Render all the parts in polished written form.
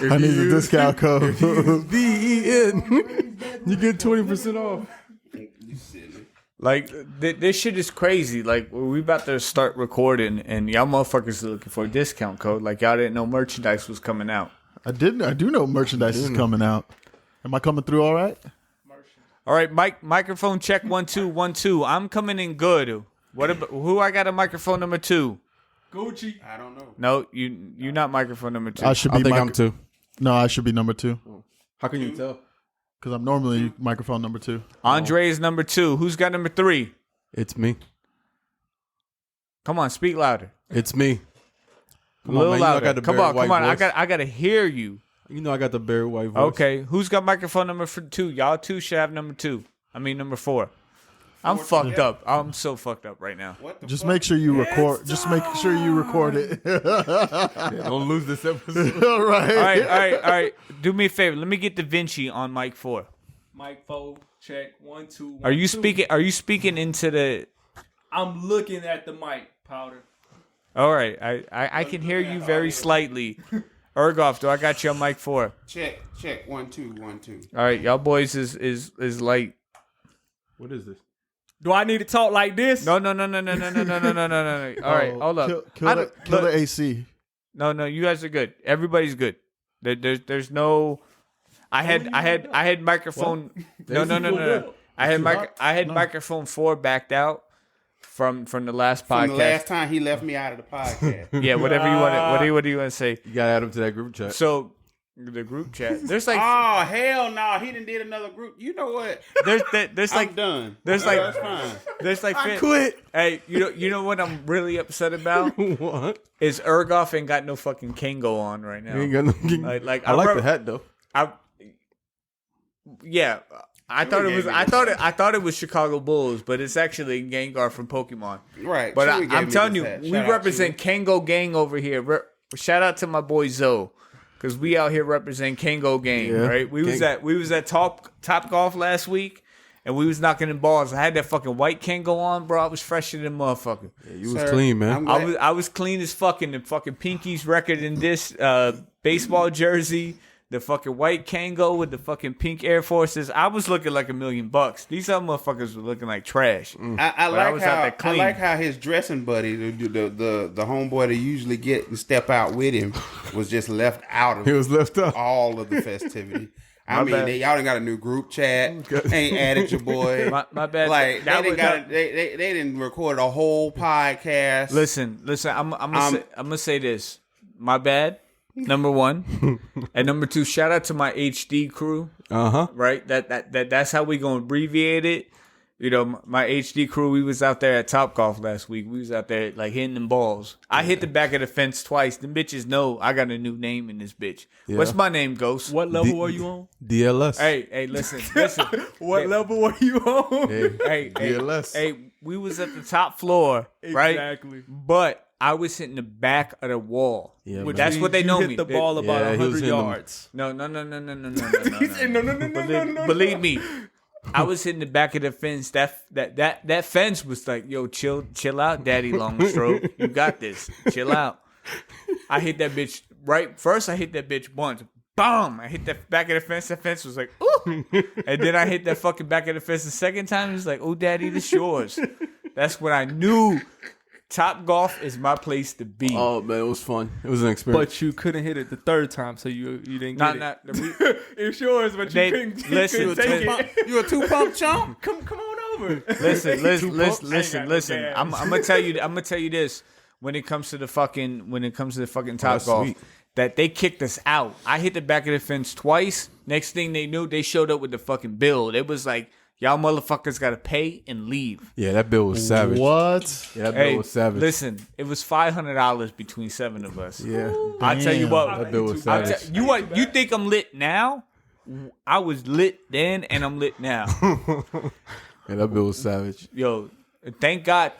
I need a discount code. VEN. You get 20% off. You silly. Like this shit is crazy. Like we about to start recording, and y'all motherfuckers are looking for a discount code. Like y'all didn't know merchandise was coming out. I do know merchandise is coming out. Am I coming through all right? All right, microphone check 1 2 1 2. I'm coming in good. What about who? I got a microphone number 2. Gucci. I don't know. No, you're not microphone number 2. I should be. I think I'm 2. No, I should be number 2 How can you tell? because I'm normally microphone number 2. Andre is number 2. Who's got number 3? It's me. Come on, speak louder. It's me. Come A little on, man. louder. You know I got the Come Barry on, White come on. voice. I gotta hear you. You know I got the Barry White voice. Okay, who's got microphone number 2? Y'all 2 should have number 2. I mean number 4. I'm fucked up. I'm so fucked up right now. What the Just fuck? make sure you record. Just make sure you record it. Yeah, don't lose this episode. All right. All right. Do me a favor. Let me get Da Vinci on mic 4. Mic 4, check 1 2. 1, Are you 2. speaking? Are you speaking into the? I'm looking at the mic, Powder. All right. I can hear you very slightly. Ergoff, do I got you on mic 4? Check 1 2 1 2. All right, y'all boys is light. What is this? Do I need to talk like this? No. All right, hold up. Kill the AC. No, you guys are good. Everybody's good. There's no. I had microphone. No. I had microphone 4 backed out from the last podcast. From the last time he left me out of the podcast. Yeah, whatever you want. What do you want to say? You gotta add him to that group chat. So the group chat. There's like Oh hell no! He done did another group. You know what? there's I'm like done. there's like That's fine. there's like I quit. Hey, you know what I'm really upset about What? is Ergoff ain't got no fucking Kango on right now. You ain't got no. Like I like the hat though. I thought it was Chicago Bulls, but it's actually Gengar from Pokemon. Right. But Chewy gave I'm me telling this you, hat. we Shout out, represent Kango Gang over here. Shout out to my boy Zoe, because we out here represent Kango Gang, Yeah. right? We was at Top Golf last week, and we was knocking in balls. I had that fucking white Kango on, bro. I was fresher than motherfucker. Yeah, you was Sir, clean, man. I'm glad- I was clean as fucking the fucking Pinky's record in this baseball jersey. The fucking white Kango with the fucking pink Air Forces. I was looking like $1 million. These other motherfuckers were looking like trash. I like how his dressing buddy, the homeboy that usually get and step out with him, was just left out of He was left out. all of the festivity. I My mean, bad. y'all done got a new group chat. Ain't added your boy. My bad. Like That they was- didn't they didn't record a whole podcast. Listen. I'm gonna say this. My bad. Number 1, and number 2. Shout out to my HD crew. Right. That's how we gonna abbreviate it. You know, my HD crew. We was out there at Top Golf last week. We was out there like hitting them balls. I hit the back of the fence twice. Them bitches know I got a new name in this bitch. Yeah. What's my name, Ghost? What level are you on? DLS. Hey, listen. What level are you on? Hey, Hey, DLS. Hey, we was at the top floor, right? Exactly. But I was hitting the back of the wall. Yeah, Which man. That's means what they you know hit me. the ball about Yeah, he was 100 hitting them. yards. No. He said, no. Believe me, I was hitting the back of the fence. That fence was like, yo, chill out, Daddy Longstroke. You got this. Chill out. I hit that bitch right. First, I hit that bitch once. Boom! I hit the back of the fence. The fence was like, ooh. And then I hit that fucking back of the fence the second time. It was like, oh, Daddy, this yours. That's when I knew Top Golf is my place to be. Oh man, it was fun. It was an experience. But you couldn't hit it the third time, so you didn't get Not, it. It's yours, but They- you couldn't, listen, you couldn't take it. You a 2-pump chump? Come on over. Listen. I'm gonna tell you this. When it comes to the fucking Top that's Golf, sweet. that they kicked us out. I hit the back of the fence twice. Next thing they knew, they showed up with the fucking bill. It was like, y'all motherfuckers gotta pay and leave. Yeah, that bill was savage. What? Yeah, that bill was savage. Listen, it was $500 between 7 of us. Yeah, I tell you Damn. what, that bill was I savage. you think I'm lit now? I was lit then, and I'm lit now. Yeah, that bill was savage. Yo, thank God,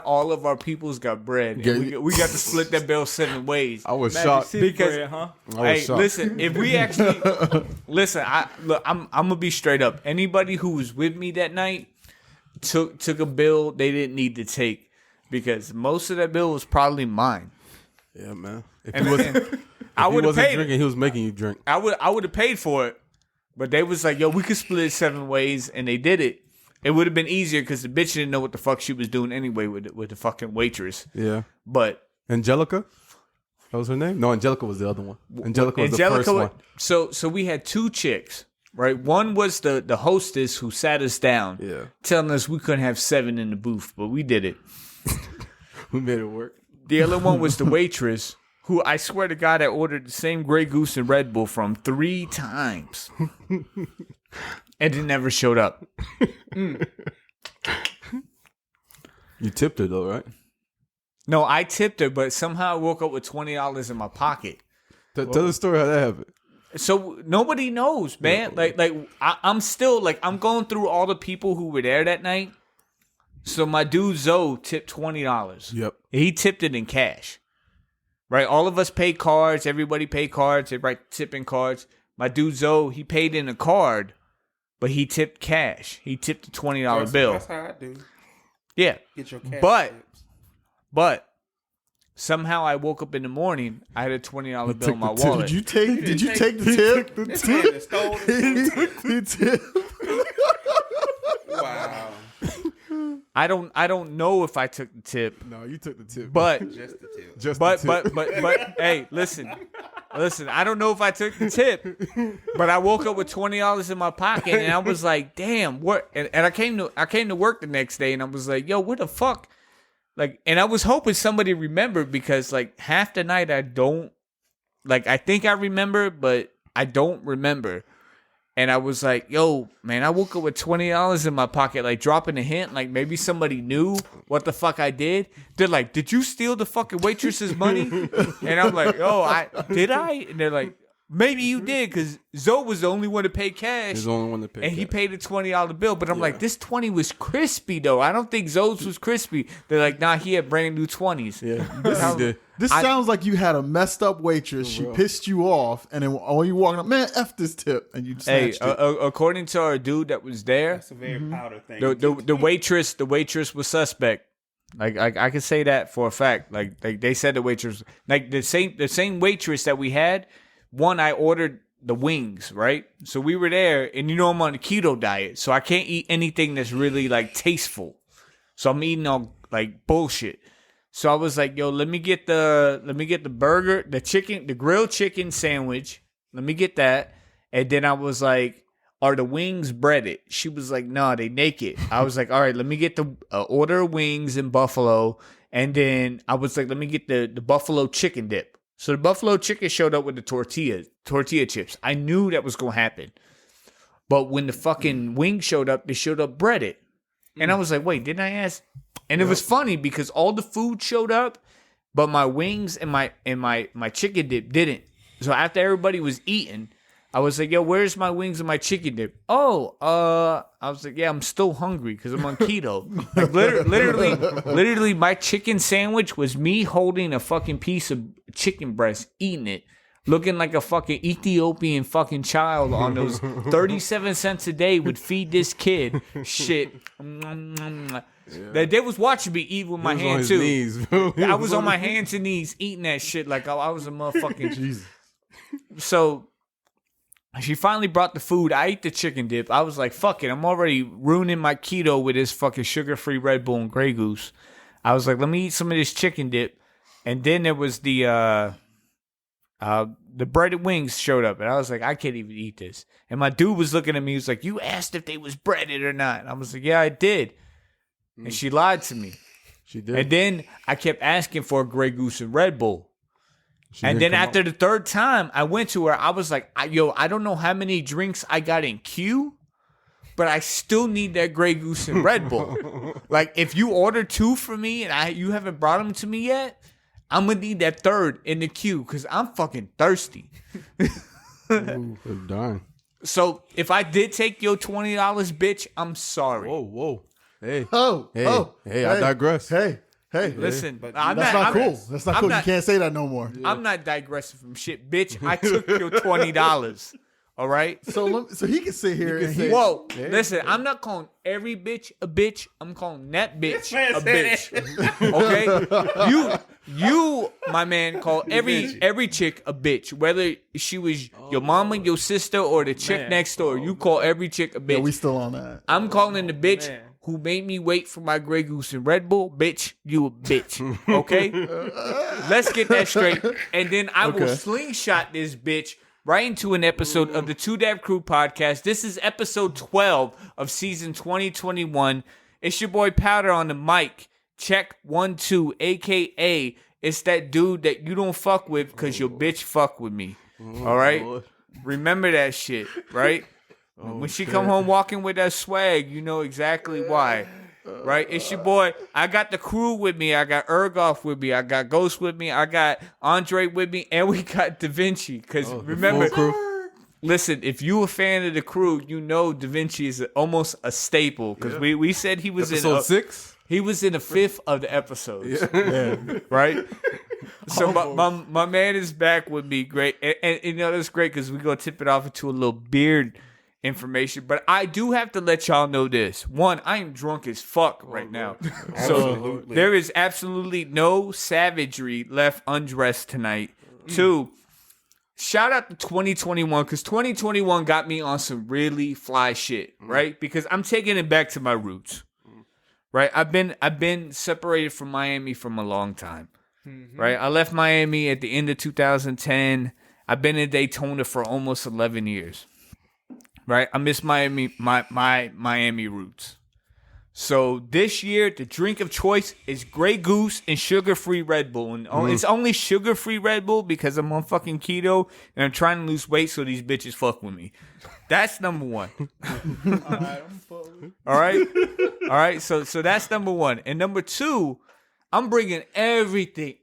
all of our peoples got bread. And Yeah. we got to split that bill 7 ways. I was Magic shocked. City Because- bread, huh? I was Hey, shocked. listen, if we actually listen, I'm gonna be straight up. Anybody who was with me that night took a bill they didn't need to take, because most of that bill was probably mine. Yeah, man. If And he wasn't, I if he would have wasn't paid. drinking, he was making you drink. I would have paid for it, but they was like, "Yo, we could split it 7 ways," and they did it. It would have been easier because the bitch didn't know what the fuck she was doing anyway with the fucking waitress. Yeah. But Angelica? That was her name? No, Angelica was the other one. Angelica was the first one. So we had 2 chicks, right? One was the hostess who sat us down, telling us we couldn't have 7 in the booth, but we did it. We made it work. The other one was the waitress, who I swear to God, I ordered the same Grey Goose and Red Bull from 3 times. And it never showed up. You tipped her though, right? No, I tipped her, but somehow I woke up with $20 in my pocket. Tell the story how that happened. So nobody knows, man. I'm still like I'm going through all the people who were there that night. So my dude Zoe tipped $20. Yep. He tipped it in cash. Right? All of us paid cards. Everybody paid cards. Everybody tipping cards. My dude Zoe, he paid in a card, but he tipped cash. He tipped a $20 bill. That's how I do. Yeah. Get your cash tips. But somehow I woke up in the morning, I had a $20 bill in my wallet. Did you take the tip? This man that stole the tip. Wow. I don't know if I took the tip, No, you took the tip. but Just the tip. Just but the tip. but hey, listen. I don't know if I took the tip, but I woke up with $20 in my pocket and I was like, damn, what? And I came to work the next day and I was like, yo, what the fuck? Like, and I was hoping somebody remembered because like half the night I think I remember, but I don't remember. And I was like, yo, man, I woke up with $20 in my pocket, like dropping a hint, like maybe somebody knew what the fuck I did. They're like, did you steal the fucking waitress's money? And I'm like, oh, did I? And they're like, maybe you did, because Zoe was the only one to pay cash. He's the only one to pay and he cash. paid a $20 bill. But I'm like, this 20 was crispy, though. I don't think Zoe's was crispy. They're like, nah, he had brand new 20s. Yeah, he did. This sounds like you had a messed up waitress. She pissed you off, and then when you walking up, man, F this tip, and you snatched it. According to our dude that was there, That's a very powder thing. the waitress was suspect. Like I can say that for a fact. Like they said the waitress, like the same waitress that we had. One, I ordered the wings, right? So we were there, and you know I'm on a keto diet, so I can't eat anything that's really like tasteful. So I'm eating all like bullshit. So I was like, yo, let me get the burger, the grilled chicken sandwich. Let me get that. And then I was like, are the wings breaded? She was like, no, they naked. I was like, all right, let me get the order of wings in Buffalo. And then I was like, let me get the Buffalo chicken dip. So the Buffalo chicken showed up with the tortilla chips. I knew that was going to happen. But when the fucking wings showed up, they showed up breaded. And I was like, wait, didn't I ask? And it was funny because all the food showed up, but my wings and my chicken dip didn't. So after everybody was eating, I was like, yo, where's my wings and my chicken dip? Oh, I was like, yeah, I'm still hungry because I'm on keto. Like literally, my chicken sandwich was me holding a fucking piece of chicken breast, eating it, looking like a fucking Ethiopian fucking child on those 37 cents a day would feed this kid shit. They was watching me eat with my hand too. Knees, I was on my hands and knees eating that shit like I was a motherfucking Jesus. So she finally brought the food. I ate the chicken dip. I was like, fuck it. I'm already ruining my keto with this fucking sugar-free Red Bull and Grey Goose. I was like, let me eat some of this chicken dip. And then there was the breaded wings showed up. And I was like, I can't even eat this. And my dude was looking at me. He was like, you asked if they was breaded or not. And I was like, yeah, I did. And she lied to me. She did. And then I kept asking for a Grey Goose and Red Bull. And then after the third time, I went to her. I was like, I don't know how many drinks I got in queue, but I still need that Grey Goose and Red Bull. Like, if you order 2 for me and you haven't brought them to me yet, I'm going to need that third in the queue because I'm fucking thirsty. Ooh, darn. So if I did take your $20, bitch, I'm sorry. Whoa. Hey. Hey, I digress. Hey. Listen, but That's not cool. That's not cool. You can't say that no more. I'm not digressing from shit, bitch. I took your $20. All right. So he can sit here and he. Whoa, listen, I'm not calling every bitch a bitch. I'm calling that bitch a bitch. Okay? You, my man, call every chick a bitch, whether she was your mama, your sister, or the chick next door. You call every chick a bitch. Yeah, we still on that. I'm calling the bitch who made me wait for my Grey Goose and Red Bull. Bitch, you a bitch. Okay? Let's get that straight. And then I will slingshot this bitch right into an episode of the Two Dab Crew podcast. This is episode 12 of season 2021. It's your boy Powder on the mic. Check 1 2, aka it's that dude that you don't fuck with because your bitch fuck with me. All right? Remember that shit, right? When she come home walking with that swag, you know exactly why. Right? It's your boy. I got the crew with me. I got Ergoff with me. I got Ghost with me. I got Andre with me. And we got Da Vinci. Because remember, listen, if you a fan of the crew, you know Da Vinci is almost a staple. Because we said he was episode 6? He was in a fifth of the episodes. Yeah. Right? So my man is back with me. Great. And you know, that's great because we're going to tip it off into a little beard information. But I do have to let y'all know this. One, I am drunk as fuck right now. So there is absolutely no savagery left undressed tonight. 2, shout out to 2021 because 2021 got me on some really fly shit, right? Because I'm taking it back to my roots. Right, I've been separated from Miami from a long time. Right, I left Miami at the end of 2010. I've been in Daytona for almost 11 years. Right, I miss Miami, my Miami roots. So this year, the drink of choice is Grey Goose and sugar-free Red Bull, and it's only sugar-free Red Bull because I'm on fucking keto and I'm trying to lose weight so these bitches fuck with me. That's number 1. All right. So that's number 1, and number 2, I'm bringing everything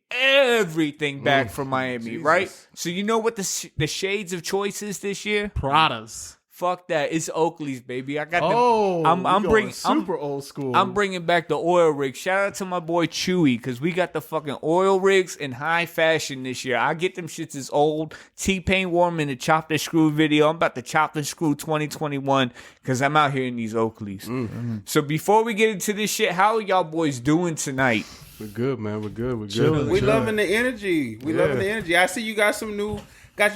back from Miami. Jesus. Right. So you know what the shades of choice is this year? Pradas. Fuck that! It's Oakley's, baby. I got them. I'm bringing super old school. I'm bringing back the oil rig. Shout out to my boy Chewy because we got the fucking oil rigs in high fashion this year. I get them shits as old. T-Pain wore them in the Chop the Screw video. I'm about to Chop the Screw 2021 because I'm out here in these Oakleys. Mm-hmm. So before we get into this shit, how are y'all boys doing tonight? We're good, man. We're good. We loving the energy. Loving the energy. I see you got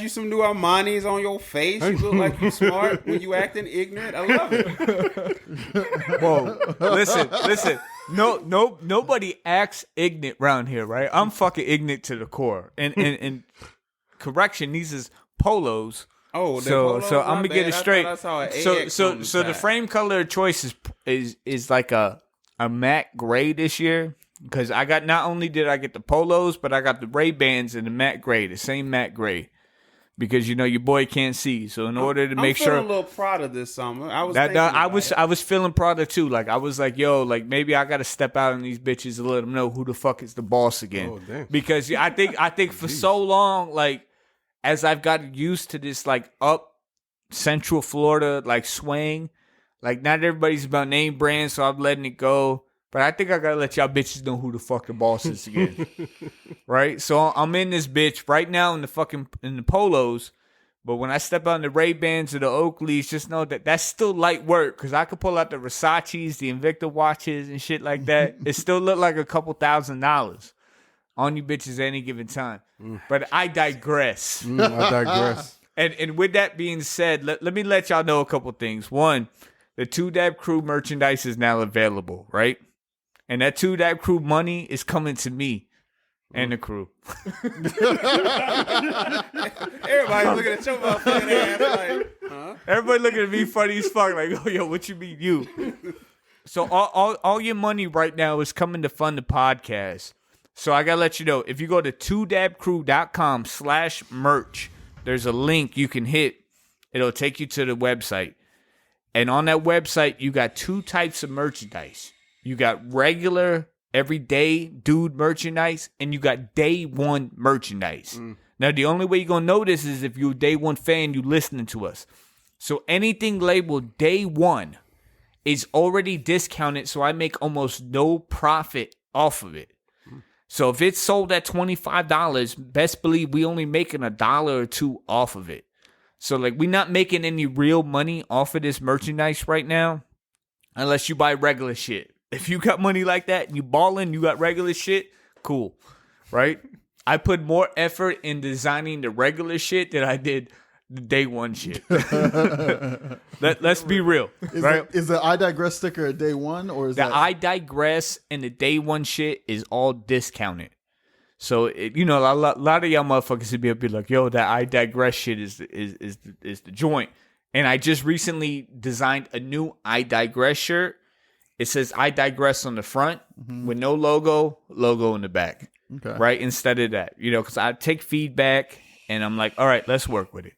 you some new Armani's on your face. You look like you smart when you acting ignorant. I love it. Whoa. Listen. Nobody acts ignorant around here, right? I'm fucking ignorant to the core. And correction, these is polos. Oh, so I'm gonna get it straight. So the frame color choice is like a matte gray this year. Because not only did I get the polos, but I got the Ray-Bans in the matte gray, the same matte gray. Because your boy can't see, so in order to make sure, I'm feeling a little proud of this summer. I was feeling proud of too. Like I was like, yo, like maybe I got to step out on these bitches and let them know who the fuck is the boss again. Oh, damn. Because I think for so long, like as I've gotten used to this like up Central Florida like swing, like not everybody's about name brand, so I'm letting it go. But I think I gotta let y'all bitches know who the fuck the boss is again. Right? So I'm in this bitch right now in the polos. But when I step out in the Ray-Bans or the Oakleys, just know that that's still light work. Because I could pull out the Versace's, the Invicta watches and shit like that. It still look like a couple $1,000 on you bitches at any given time. But I digress. And with that being said, let me let y'all know a couple things. One, the Two Dab Crew merchandise is now available, right? And that Two Dab Crew money is coming to me and the crew. Everybody's looking at your motherfucking ass like, huh? Everybody looking at me funny as fuck, like, oh, yo, what you mean you? So all your money right now is coming to fund the podcast. So I got to let you know, if you go to twodabcrew.com/merch, there's a link you can hit. It'll take you to the website. And on that website, you got 2 types of merchandise. You got regular, everyday dude merchandise, and you got day one merchandise. Now, the only way you're going to know this is if you're a day one fan, you listening to us. So anything labeled day one is already discounted, so I make almost no profit off of it. So if it's sold at $25, best believe we only making $1 or $2 off of it. So like we're not making any real money off of this merchandise right now, unless you buy regular shit. If you got money like that and you balling, you got regular shit, cool. right? I put more effort in designing the regular shit than I did the day one shit. Let's be real, right? Is the I Digress sticker a day one or is The that I Digress and the day one shit is all discounted. So, a lot of y'all motherfuckers would be like, yo, that I Digress shit is the joint. And I just recently designed a new I Digress shirt. It says I Digress on the front with no logo in the back. Okay. Right? Instead of that, because I take feedback and I'm like, all right, let's work with it.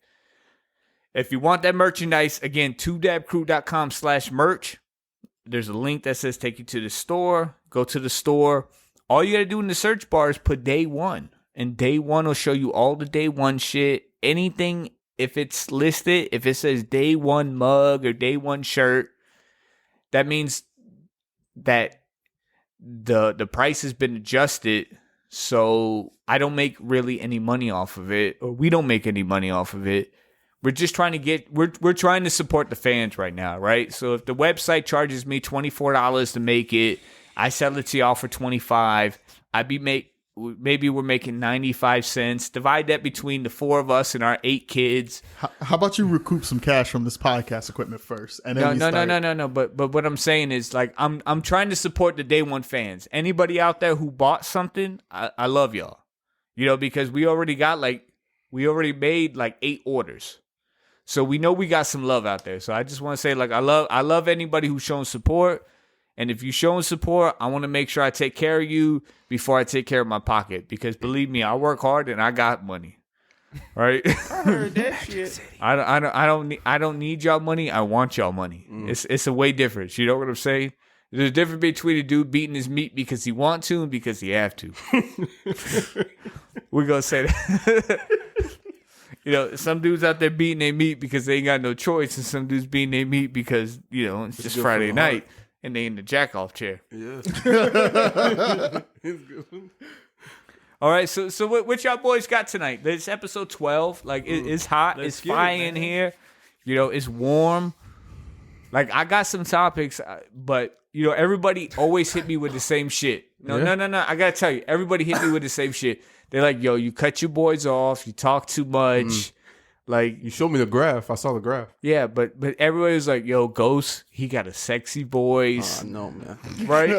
If you want that merchandise, again, 2dabcrew.com/merch. There's a link that says take you to the store. Go to the store. All you got to do in the search bar is put day one. And day one will show you all the day one shit. Anything, if it's listed, if it says day one mug or day one shirt, that means that the price has been adjusted. So I don't make really any money off of it. Or we don't make any money off of it. We're just trying to we're trying to support the fans right now, right? So if the website charges me $24 to make it, I sell it to y'all for $25. Maybe we're making 95 cents. Divide that between the 4 of us and our 8 kids. How about you recoup some cash from this podcast equipment first? And then No. But what I'm saying is, like, I'm trying to support the day one fans. Anybody out there who bought something, I love y'all. Because we already made like 8 orders. So we know we got some love out there. So I just want to say, like, I love anybody who's showing support. And if you're showing support, I want to make sure I take care of you before I take care of my pocket. Because believe me, I work hard and I got money. Right? I heard that shit. I don't need y'all money. I want y'all money. It's a way difference. You know what I'm saying? There's a difference between a dude beating his meat because he want to and because he have to. We're gonna say that. Some dudes out there beating their meat because they ain't got no choice, and some dudes beating their meat because it's just Friday night and they in the jack off chair. Yeah. It's good. All right, so what y'all boys got tonight? It's episode 12. Like it's hot, it's fire in here. It's warm. Like I got some topics, but everybody always hit me with the same shit. No. I gotta tell you, everybody hit me with the same shit. They're like, yo, you cut your boys off, you talk too much. Like, you showed me the graph. I saw the graph. Yeah, but everybody was like, yo, Ghost, he got a sexy voice. No, man. Right?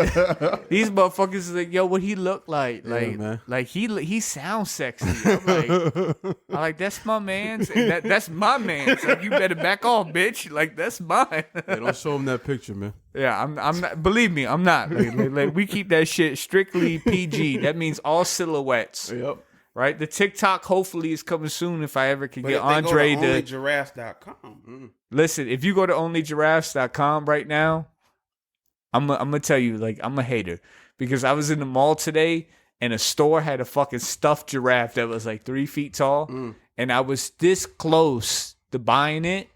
These motherfuckers is like, yo, what he look like? Like, man. Like he sounds sexy. I'm like, that's my man's. That's my man's. Like, you better back off, bitch. Like, that's mine. Hey, don't show him that picture, man. Yeah, I'm not. Believe me, I'm not. Like, we keep that shit strictly PG. That means all silhouettes. Yep. Right? The TikTok hopefully is coming soon if I ever can get Andre to onlygiraffes.com. Listen, if you go to onlygiraffes.com right now, I'm gonna tell you, like, I'm a hater because I was in the mall today and a store had a fucking stuffed giraffe that was like 3 feet tall, and I was this close to buying it.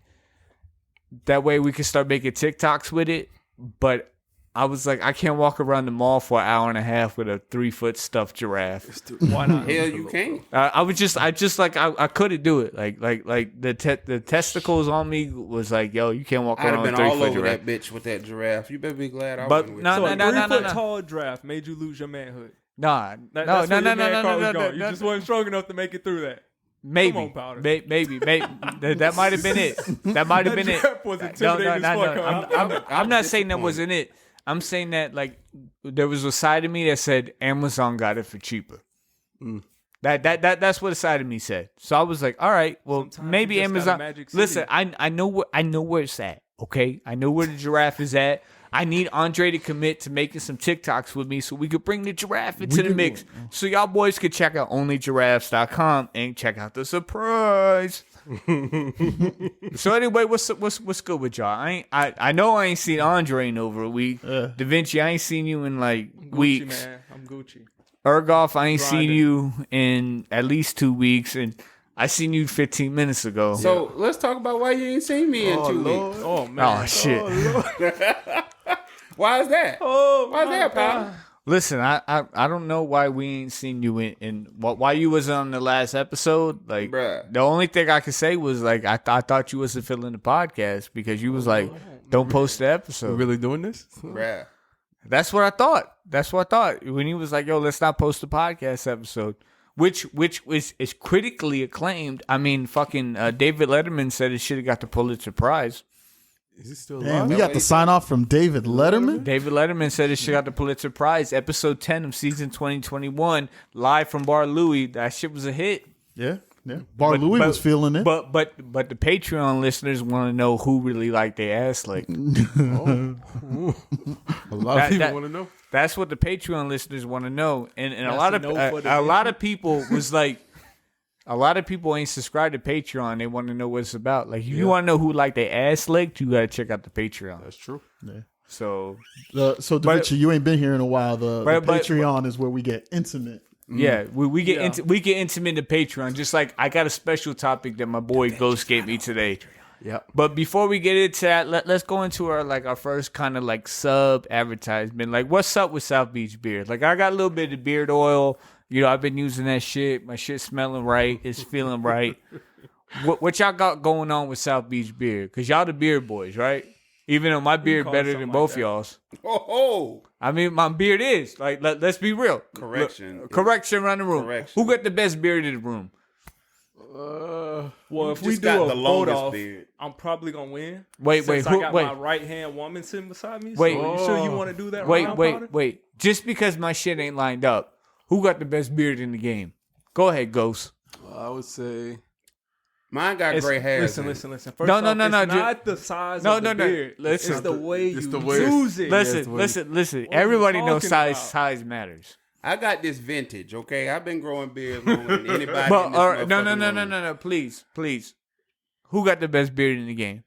That way we could start making TikToks with it, but I was like, I can't walk around the mall for an hour and a half with a 3-foot stuffed giraffe. Why not? Hell, you can't. I couldn't do it. Like the testicles on me was like, yo, you can't walk around with a 3-foot giraffe. I'd have been all over that bitch with that giraffe. You better be glad I wasn't with it. So a 3-foot tall giraffe made you lose your manhood. No. You just wasn't strong enough to make it through that. Maybe. That might have been it. That might have been it. I'm not saying that wasn't it. I'm saying that, like, there was a side of me that said Amazon got it for cheaper. That's what a side of me said. So I was like, all right, well, sometimes maybe Amazon. Listen, I know where it's at. Okay, I know where the giraffe is at. I need Andre to commit to making some TikToks with me so we could bring the giraffe into the mix. So y'all boys could check out onlygiraffes.com and check out the surprise. So anyway, what's good with y'all? I know I ain't seen Andre in over a week. Da Vinci, I ain't seen you in like weeks. Man. I'm Gucci. Ergoff, I ain't seen you in at least 2 weeks, and I seen you 15 minutes ago. So let's talk about why you ain't seen me in 2 weeks. Oh man. Oh shit. Why is that? Why is that, pal? Listen, I don't know why we ain't seen you in why you was on the last episode. Like, bruh. The only thing I could say was like I thought you wasn't feeling the podcast because you was like, don't post the episode. We really doing this, bruh? That's what I thought. When he was like, "Yo, let's not post a podcast episode," which is critically acclaimed. I mean, fucking David Letterman said it should have got the Pulitzer Prize. Is he still Damn, alive? we got the sign off from David Letterman. David Letterman said it should have got the Pulitzer Prize. Episode 10 of season 2021, live from Bar Louie. That shit was a hit. Yeah. Bar Louie was feeling it. But the Patreon listeners want to know who really liked their ass licked. A lot of people want to know. That's what the Patreon listeners want to know, and a lot of people was like, a lot of people ain't subscribed to Patreon. They want to know what it's about. Like, if you want to know who like their ass licked, you got to check out the Patreon. That's true. Yeah. So Da Vinci, you ain't been here in a while. The Patreon is where we get intimate. Yeah, we get intimate in Patreon. Just like I got a special topic that my boy Ghost gave me today. Yeah. But before we get into that, let's go into our first kind of like sub advertisement. Like, what's up with South Beach Beard? Like, I got a little bit of beard oil. You know, I've been using that shit. My shit's smelling right. It's feeling right. What y'all got going on with South Beach Beard? Because y'all the beard boys, right? Even though my beard better than both y'all's. Oh, I mean, my beard is. Like, let's be real. correction. Correction around the room. Correction. Who got the best beard in the room? Well, if we just do got a the vote longest off, beard. I'm probably gonna win. Wait, since who- I got wait. my right hand woman sitting beside me. Wait. So you sure you want to do that? right now, Powder? Wait. Just because my shit ain't lined up, who got the best beard in the game? Go ahead, Ghost. I would say Mine got gray hair. Listen. First No, off, no, it's no, not the size No, of the no. beard. Listen. It's the way It's you the way- use it. Listen. are you Everybody knows talking about? size matters. I got this vintage. Okay, I've been growing beards longer than anybody. But in this no, motherfucking room. please. Who got the best beard in the game?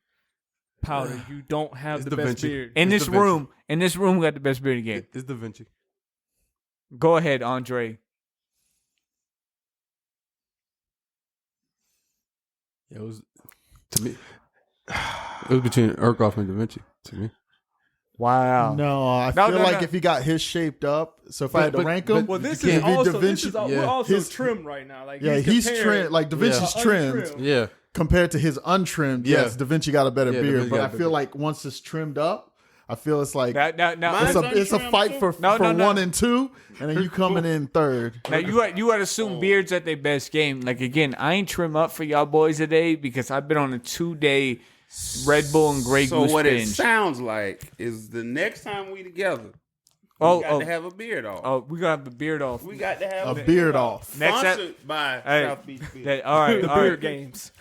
Powder, you don't have It's the Da best Vinci. beard. In It's this Da Vinci. room, who got the best beard in the game? it's Da Vinci. Go ahead, Andre. Yeah, it was to me. It was between Urkoff and Da Vinci to me. Wow. No, I feel like if he got his shaped up, so if I had to rank him, Well, this you is can't beat also Da this Vinci. is all, Yeah. we're also His- trimmed right now. Like he's compared- trimmed. Like Da Vinci's trimmed untrimmed. Yeah. compared to his untrimmed. Yeah. Yes, Da Vinci got a better Yeah, Da beard, Vinci but got I a better feel beard. like once it's trimmed up, I feel it's like Mine's it's a untrimmed, fight too. for No. 1 and 2, and then you coming in third. Now you got to assume beards at their best game. Like, again, I ain't trim up for y'all boys today because I've been on a 2-day Red Bull and Grey So Goose what it binge. sounds like is the next time we together, Oh, we got to have a beard off. Oh, we gonna have the beard off. We got to have A beard off. Next Sponsored by Hey, South Beach Beard. all right, The all beard right. games.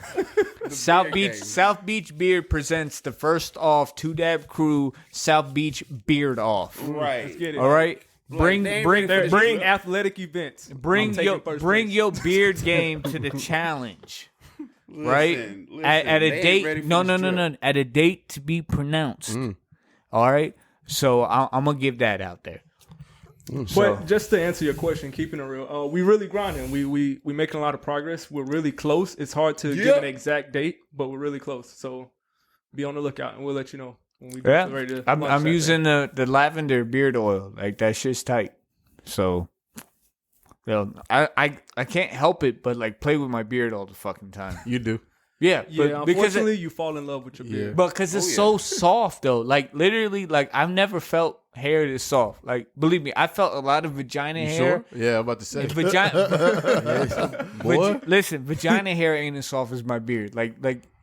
South beard Beach game. South Beach Beard presents the first off 2-Dab Crew South Beach Beard Off. Right. Let's get it. All right, bring they ain't bring ready for bring this. athletic events. bring I'm taking your first bring place. your beard game to the challenge. Right Listen, at they a ain't date. ready for No, this trip. at a date to be pronounced. All right, so I'm gonna give that out there. But just to answer your question, keeping it real, we really grinding. We making a lot of progress. We're really close. It's hard to give Yep. an exact date, but we're really close. So be on the lookout, and we'll let you know when we get ready to. I'm launch that using the lavender beard oil. Like, that shit's tight. So, I can't help it but like play with my beard all the fucking time. You do. Yeah, thing. Yeah, because unfortunately, you fall in love with your beard. But because it's so soft, though. Like, literally, like, I've never felt hair this soft. Like, believe me, I felt a lot of vagina You hair. sure? Yeah, I'm about to say. Vagina. Boy. Listen, vagina hair ain't as soft as my beard. Like,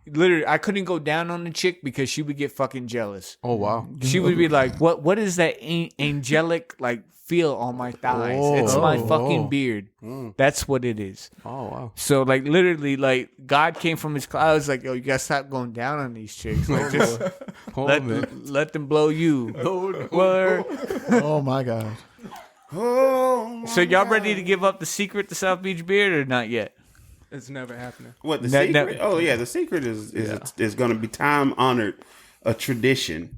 literally, I couldn't go down on the chick because she would get fucking jealous. Oh wow. She would be like, "What is that angelic like feel on my thighs? It's my fucking beard. That's what it is." Oh wow. So like literally, like God came from His clouds, like, "Yo, you gotta stop going down on these chicks. Like, just let them blow you." Word. Oh my god. So y'all ready to give up the secret to South Beach Beard or not yet? It's never happening. What the No, secret? no. Oh yeah, the secret is going to be time honored, a tradition.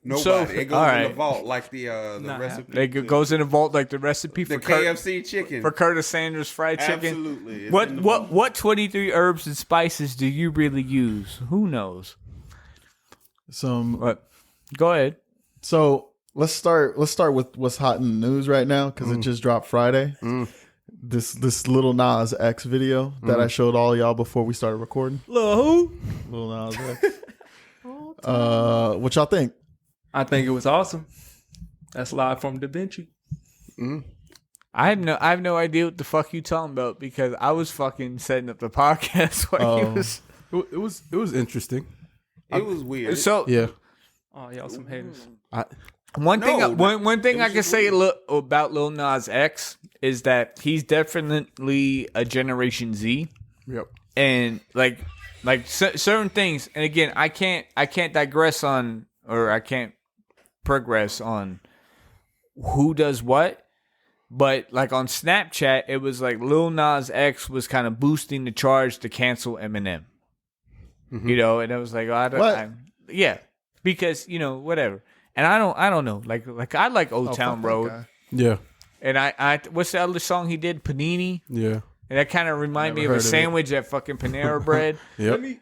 Nobody. So, it goes all in right. the vault like the recipe. It goes in a vault like the recipe the for KFC chicken. for Curtis Sanders fried chicken. Absolutely. It's in the What 23 herbs and spices do you really use? Who knows? What? Go ahead. So let's start with what's hot in the news right now because it just dropped Friday. This Lil Nas X video that I showed all y'all before we started recording. Lil who? Lil Nas X. What y'all think? I think it was awesome. That's live from Da Vinci. I have no idea what the fuck you talking about because I was fucking setting up the podcast while he was. It was interesting. It was weird. So Yeah. Oh, y'all some haters. one thing it I was can just say about Lil Nas X is that he's definitely a Generation Z, Yep. and like certain things. And again, I can't digress on or I can't progress on who does what. But like on Snapchat, it was like Lil Nas X was kind of boosting the charge to cancel Eminem. You know, and it was like, yeah, because whatever. And I don't know, like I like Old Town Road, Yeah. and I what's the other song he did, Panini, Yeah. and that kind of reminded me of Never a heard of it. sandwich at fucking Panera Bread. Yep.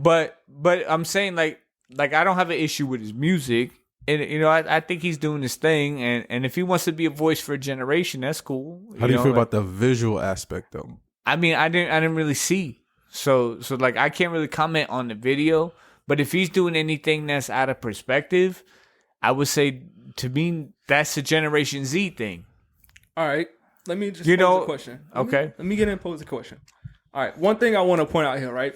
But I'm saying like I don't have an issue with his music. And I think he's doing his thing, and if he wants to be a voice for a generation, that's cool. How do you feel about the visual aspect though? I mean, I didn't really see, so like I can't really comment on the video. But if he's doing anything that's out of perspective, I would say to me that's a Generation Z thing. All right. Let me just pose a question. Okay. Let me get in and pose a question. All right. One thing I want to point out here, right?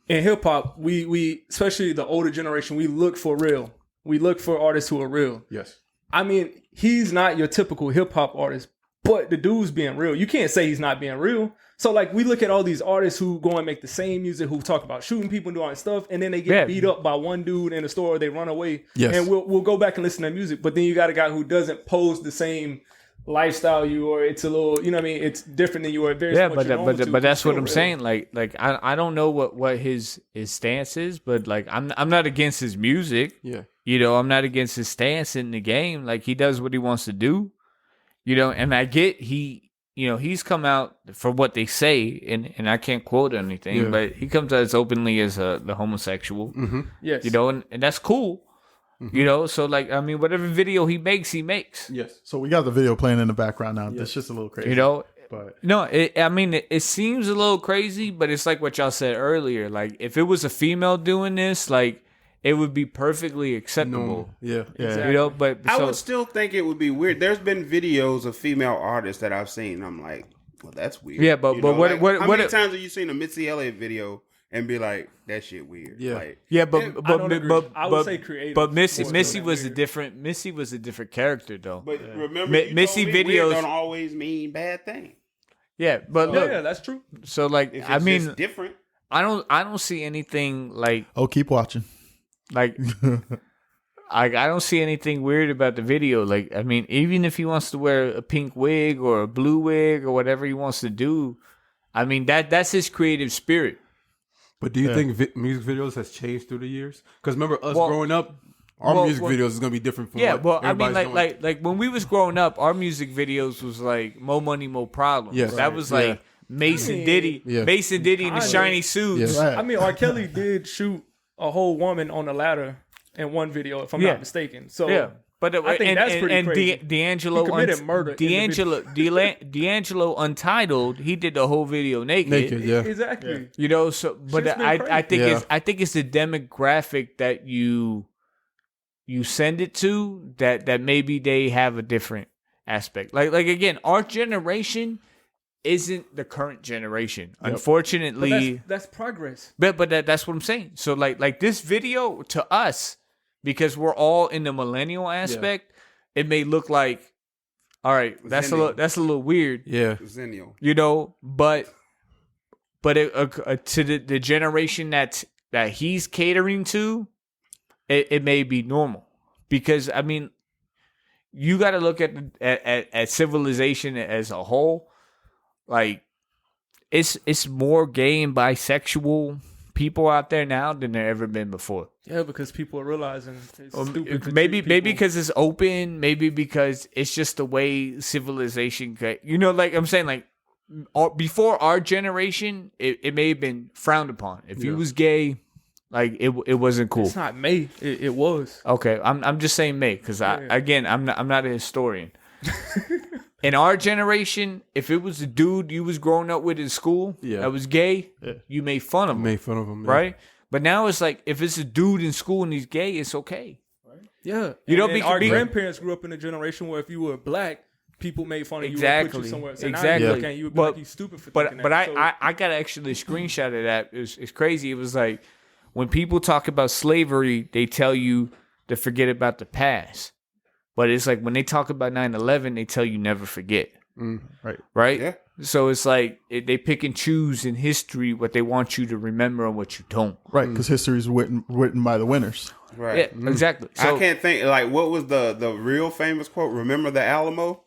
In hip hop, we especially the older generation, we look for real. We look for artists who are real. Yes. I mean, he's not your typical hip hop artist, but the dude's being real. You can't say he's not being real. So like we look at all these artists who go and make the same music, who talk about shooting people and doing all that stuff, and then they get beat up by one dude in the store, or they run away. Yes. And we'll go back and listen to music. But then you got a guy who doesn't pose the same lifestyle you, or it's a little, you know what I mean? It's different than you, or very much but that's what I'm saying. Like I don't know what his stance is, but like I'm not against his music. Yeah. I'm not against his stance in the game. Like he does what he wants to do. And I get he's come out for what they say, and I can't quote anything, but he comes out as openly as the homosexual. Yes. And that's cool. So like I mean, whatever video he makes. Yes. So we got the video playing in the background now. It's just a little crazy. But No, it seems a little crazy, but it's like what y'all said earlier. Like if it was a female doing this, like it would be perfectly acceptable. Yeah. Exactly. But I would still think it would be weird. There's been videos of female artists that I've seen. I'm like, well, that's weird. Yeah, but how what many times have you seen a Missy Elliott video and be like, that shit weird? Yeah. Like, yeah, I would say creative. But Missy more was than a different character though. but remember, you Missy told me videos weird don't always mean bad thing. Yeah, but look, yeah, that's true. so like If it's I mean, just different. I don't see anything like keep watching. like I don't see anything weird about the video. Like I mean, even if he wants to wear a pink wig or a blue wig or whatever he wants to do, I mean that's his creative spirit. But do you think music videos has changed through the years? Because remember us growing up, our music videos is gonna be different from what I mean, everybody's doing. like when we was growing up, our music videos was like Mo Money, Mo Problems. Yes. That was like Mason Diddy in the shiny suits. Yeah. Right. I mean, R. Kelly did shoot a whole woman on a ladder in one video, if I'm not mistaken. So Yeah, but I think that's pretty crazy. D'Angelo He committed murder in the D'Angelo Untitled, he did the whole video naked. Yeah. exactly. So but Shit's been I think crazy. I think it's the demographic that you send it to that maybe they have a different aspect. Like again, our generation isn't the current generation. Unfortunately, But that's progress. but that's what I'm saying. So like this video to us, because we're all in the millennial aspect, it may look like, all right, that's a little weird, Yeah. Zennial. but to the generation that he's catering to, it may be normal. Because I mean, you got to look at civilization as a whole. Like it's more gay and bisexual people out there now than there ever been before. Yeah, because people are realizing it's stupid to Maybe treat people. because it's open. Maybe because it's just the way civilization. Like I'm saying, like before our generation, it may have been frowned upon. If you was gay, like it wasn't cool. It's not May. It was. Okay, I'm just saying May because I'm not a historian. In our generation, if it was a dude you was growing up with in school that was gay, you made fun of him. Made fun of him. Right? But now it's like if it's a dude in school and he's gay, it's okay. Right? Yeah, You know, our grandparents grew up in a generation where if you were black, people made fun of you and put you somewhere. So exactly. Now you would be like, you stupid for thinking that. But I got actually a screenshot of that. It's crazy. It was like when people talk about slavery, they tell you to forget about the past. But it's like when they talk about 9/11, they tell you never forget. Right? Yeah. So it's like they pick and choose in history what they want you to remember and what you don't. Right, because history is written by the winners. Right. Yeah, exactly. So, I can't think, like, what was the real famous quote? Remember the Alamo?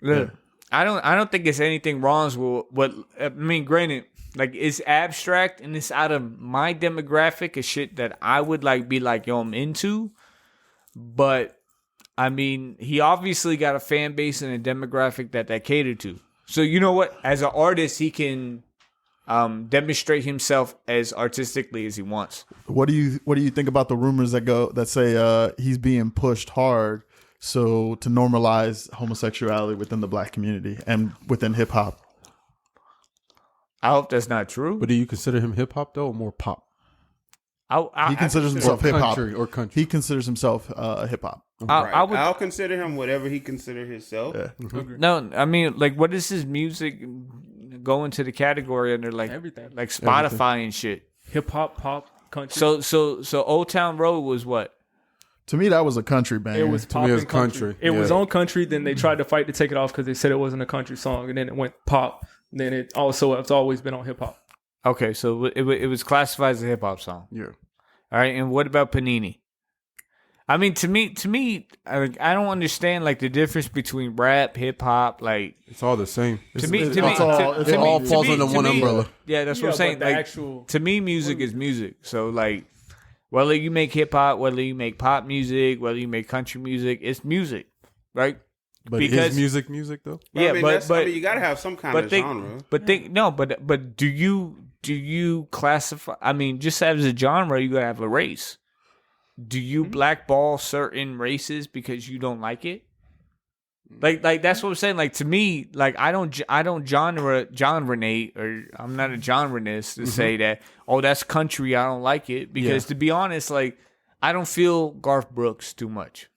Look, I don't think it's anything wrong with what I mean. Granted, like it's abstract and it's out of my demographic of shit that I would like be like, yo, I'm into. But I mean, he obviously got a fan base and a demographic that catered to. So you know what? As an artist, he can demonstrate himself as artistically as he wants. What do you think about the rumors that say he's being pushed hard to normalize homosexuality within the black community and within hip hop? I hope that's not true. But do you consider him hip hop though, or more pop? He considers himself hip hop. Or country. He considers himself hip hop. I'll consider him whatever he considers himself. Yeah. No, I mean, like, what is his music go into the category under, like Everything. like Spotify and shit? Hip hop, pop, country. So Old Town Road was what? To me, that was a country band. It was pop me, it was and country. country. It was Yeah. on country. Then they tried to fight to take it off because they said it wasn't a country song, and then it went pop. Then it's always been on hip hop. Okay, so it was classified as a hip hop song. Yeah. All right, and what about Panini? I mean, to me, I don't understand like the difference between rap, hip hop. Like It's all the same. it all falls under one umbrella. Yeah, that's what I'm saying. But Like, actual to me, music is music. So like, whether you make hip hop, whether you make pop music, whether you make country music, it's music, right? But Because- is music though? Well, Yeah, I mean, but you got to have some kind but of think, genre. but do you classify? I mean, just as a genre, you gotta have a race. Do you blackball certain races because you don't like it? Like that's what I'm saying. Like to me, like I don't genre-nate, or I'm not a genreness to say that. Oh, that's country. I don't like it because to be honest, like I don't feel Garth Brooks too much.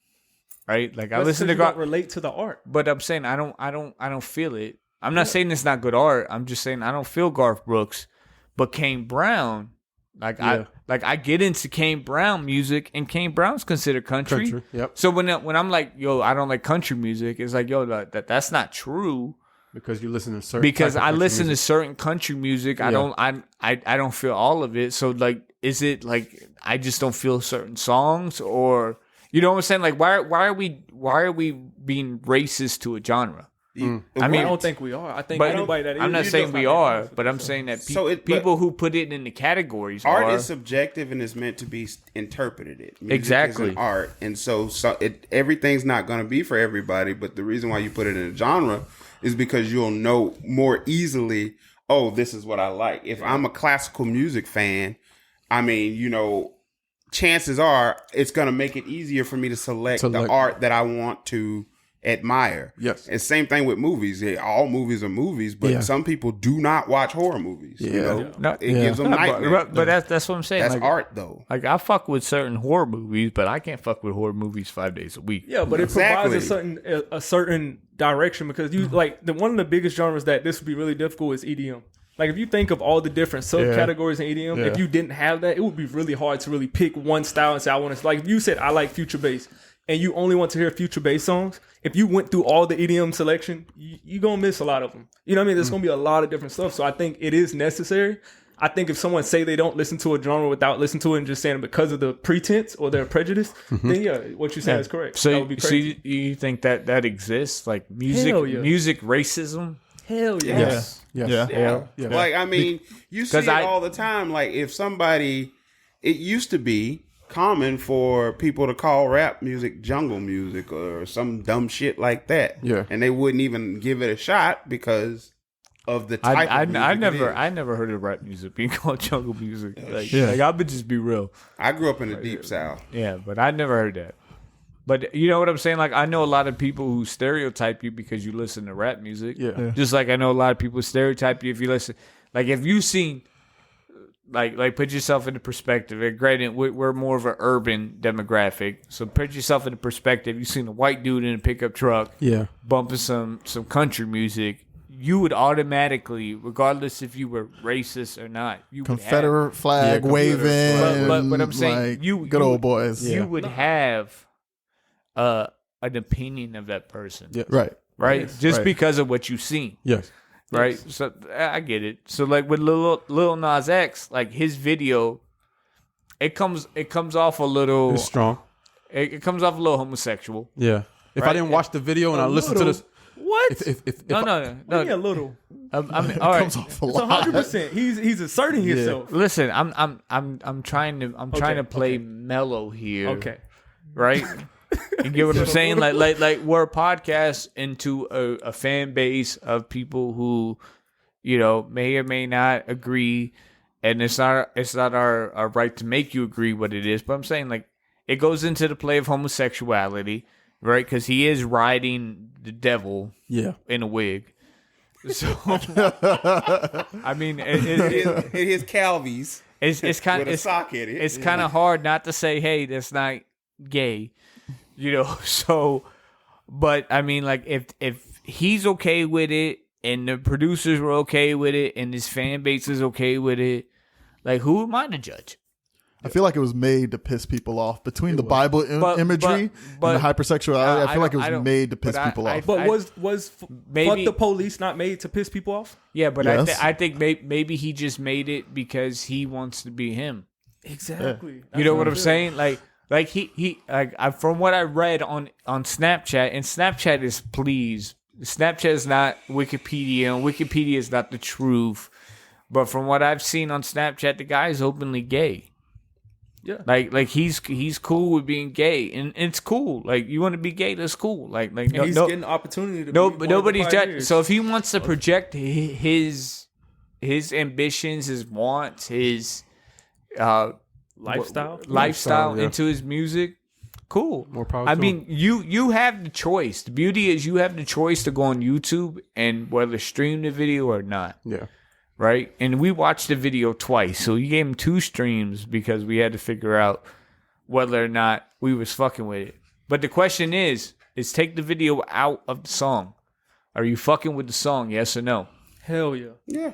Right? Like I listen to Garth. relate to the art. But I'm saying I don't feel it. I'm not saying it's not good art. I'm just saying I don't feel Garth Brooks. But Kane Brown, I get into Kane Brown music, and Kane Brown's considered country. Yep. So when I'm like, yo, I don't like country music, it's like, yo, that's not true. Because you listen to certain. Because type of I country listen to music. certain country music. I don't feel all of it. So like, is it like I just don't feel certain songs, or you know what I'm saying? Like, why are we being racist to a genre? I mean, I don't think we are. I think But anybody that I'm not is saying just we being are, honest with but I'm themselves. saying that but people who put it in the categories Art are is subjective and it's meant to be interpreted. Music Exactly. is an art, and so everything's not going to be for everybody. But the reason why you put it in a genre is because you'll know more easily. Oh, this is what I like. If I'm a classical music fan, I mean, chances are it's going to make it easier for me to select the art that I want to admire. Yes. And same thing with movies. Yeah, all movies are movies, but some people do not watch horror movies. No, It gives them nightmares. but that's what I'm saying. That's like, art, though. Like I fuck with certain horror movies, but I can't fuck with horror movies 5 days a week. Yeah, but it provides a certain direction because you like one of the biggest genres that this would be really difficult is EDM. Like if you think of all the different subcategories in EDM, if you didn't have that, it would be really hard to really pick one style and say I want to. Like if you said I like future bass, and you only want to hear future bass songs, if you went through all the EDM selection, you're going to miss a lot of them. You know what I mean? There's going to be a lot of different stuff. So I think it is necessary. I think if someone say they don't listen to a genre without listening to it and just saying it because of the pretense or their prejudice, then what you're saying is correct. So, that would be crazy. you think that exists? Like music racism? Hell yeah. Yes. Yeah. Like, I mean, you see it all the time. Like, if somebody, it used to be common for people to call rap music jungle music or some dumb shit like that. Yeah. And they wouldn't even give it a shot because of the type of music I never heard of rap music being called jungle music. Like I would just be real. I grew up in the deep south. Yeah, but I never heard that. But you know what I'm saying? Like I know a lot of people who stereotype you because you listen to rap music. Yeah. Just like I know a lot of people stereotype you if you listen. Like if you've seen like put yourself into perspective. And granted, we're more of an urban demographic, so put yourself into perspective. You seen a white dude in a pickup truck, bumping some country music. You would automatically, regardless if you were racist or not, you Confederate flag waving. But I'm saying like, good old boys. You would have an opinion of that person, Right? Yes. Just because of what you've seen. Yes. Right, so I get it. So like with Lil Nas X, like his video, it comes off a little It's strong. It comes off a little homosexual. Yeah. If I didn't watch the video and I listened to this, What? No. A little. I mean, all right. Comes off a lot. 100%. He's asserting himself. Listen, I'm trying to play mellow here. Okay. Right. You get what I'm saying? Like we're a podcast into a fan base of people who, may or may not agree, and it's not our right to make you agree what it is. But I'm saying like it goes into the play of homosexuality, right? Because he is riding the devil, in a wig. So I mean, his Calvies. It's kind of with a sock in it. It's kind of hard not to say, hey, that's not gay. So, but I mean, like, if he's okay with it, and the producers were okay with it, and his fan base is okay with it, like, who am I to judge? I feel like it was made to piss people off. Between the Bible imagery and the hypersexuality, I feel like it was made to piss people off. But was fuck the police not made to piss people off? Yeah, but Yes. I think maybe he just made it because he wants to be him. Exactly. You know what I'm saying? Like he from what I read on Snapchat, and Snapchat is please. Snapchat is not Wikipedia, and Wikipedia is not the truth. But from what I've seen on Snapchat, the guy is openly gay. Yeah. Like he's cool with being gay, and it's cool. Like, you want to be gay, that's cool. Like and he's getting the opportunity to be one of the nobody's pioneers. so if he wants to project his ambitions, his wants, his lifestyle into his music, cool. More power I to mean, you have the choice. The beauty is you have the choice to go on YouTube and whether stream the video or not. Yeah. Right? And we watched the video twice. So you gave him 2 streams because we had to figure out whether or not we was fucking with it. But the question is take the video out of the song. Are you fucking with the song? Yes or no? Hell yeah.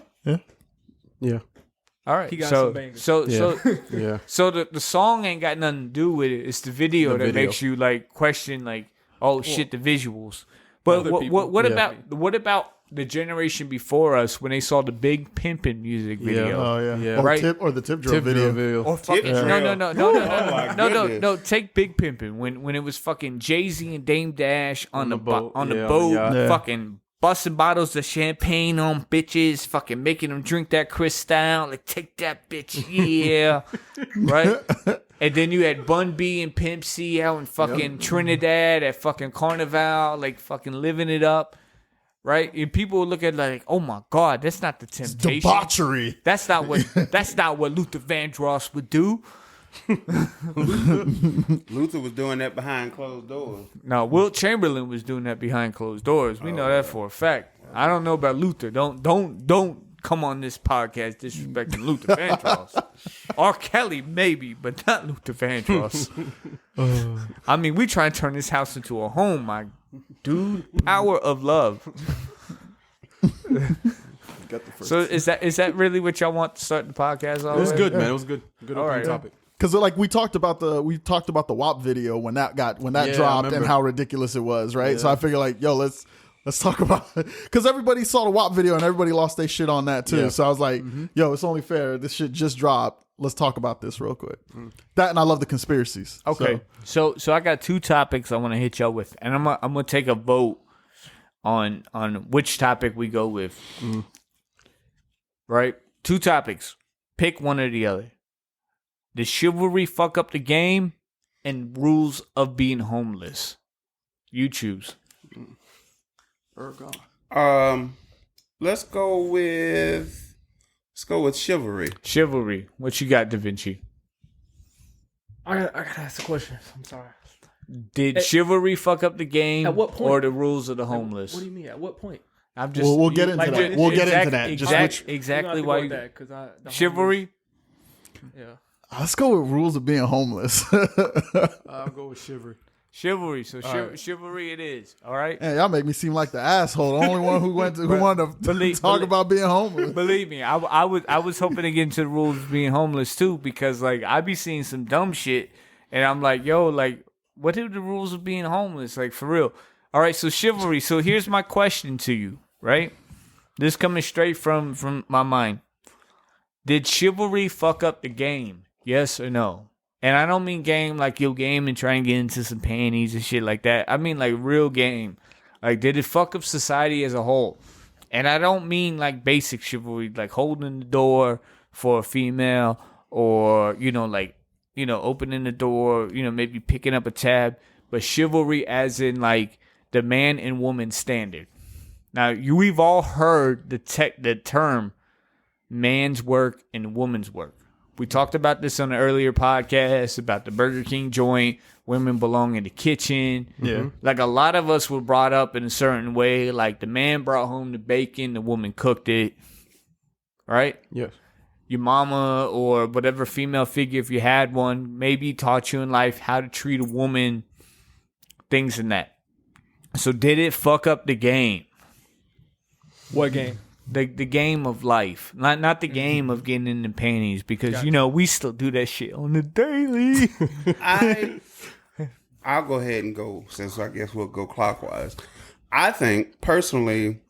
Yeah. All right. He got some bangers. So Yeah. so the song ain't got nothing to do with it. It's the video that makes you like question like, oh shit, the visuals. But what about the generation before us when they saw the Big Pimpin' music video? Oh yeah. Or right. The tip drill video. Or fucking Tip drill. no. Take Big Pimpin' when it was fucking Jay-Z and Dame Dash on the boat, fucking busting bottles of champagne on bitches, fucking making them drink that Cristal, like, take that bitch, yeah, right? And then you had Bun B and Pimp C out in fucking Trinidad at fucking Carnival, like fucking living it up, right? And people would look at it like, oh my God, that's not the Temptation. Debauchery. That's not what Luther Vandross would do. Luther was doing that behind closed doors. No, Wilt Chamberlain was doing that behind closed doors. We know that for a fact. I don't know about Luther. Don't come on this podcast disrespecting Luther Vandross. R. Kelly maybe, but not Luther Vandross. I mean, we try and turn this house into a home, my dude. Power of love. So is that really what y'all want to start the podcast off? It was good, man. It was good. Good opening right. topic. Because like we talked about the WAP video when that dropped and how ridiculous it was, right? So I figured like, yo, let's talk about it, because everybody saw the WAP video and everybody lost their shit on that too. Yeah. So I was like, yo, it's only fair. This shit just dropped. Let's talk about this real quick. That, and I love the conspiracies. Okay, so I got 2 topics I want to hit y'all with, and I'm gonna take a vote on which topic we go with. Right, 2 topics. Pick one or the other. Does chivalry fuck up the game, and rules of being homeless? You choose. Let's go with chivalry. Chivalry. What you got, Da Vinci? I gotta ask a question. I'm sorry. Did chivalry fuck up the game, at what point? or the rules of the homeless? What do you mean? At what point? I'm just. We'll get into that. We'll get into that. Exactly why you that, 'cause the chivalry. Yeah. Let's go with rules of being homeless. I'll go with chivalry. Chivalry. So chivalry it is. All right. Hey, y'all make me seem like the asshole. The only one who wanted to talk about being homeless. Believe me, I was hoping to get into the rules of being homeless too, because like I be seeing some dumb shit, and I'm like, yo, like, what are the rules of being homeless? Like, for real. All right. So chivalry. So here's my question to you. Right. This coming straight from my mind. Did chivalry fuck up the game? Yes or no? And I don't mean game like your game and try and get into some panties and shit like that. I mean like real game. Like, did it fuck up society as a whole? And I don't mean like basic chivalry, like holding the door for a female, or, opening the door, maybe picking up a tab. But chivalry as in like the man and woman standard. Now, we've all heard the term man's work and woman's work. We talked about this on the earlier podcast about the Burger King joint. Women belong in the kitchen. Yeah. Like, a lot of us were brought up in a certain way. Like, the man brought home the bacon, the woman cooked it. Right? Yes. Your mama or whatever female figure, if you had one, maybe taught you in life how to treat a woman, things in that. So did it fuck up the game? What game? The game of life, not the game of getting in the panties, because we still do that shit on the daily. I'll go ahead and go, since I guess we'll go clockwise. I think personally,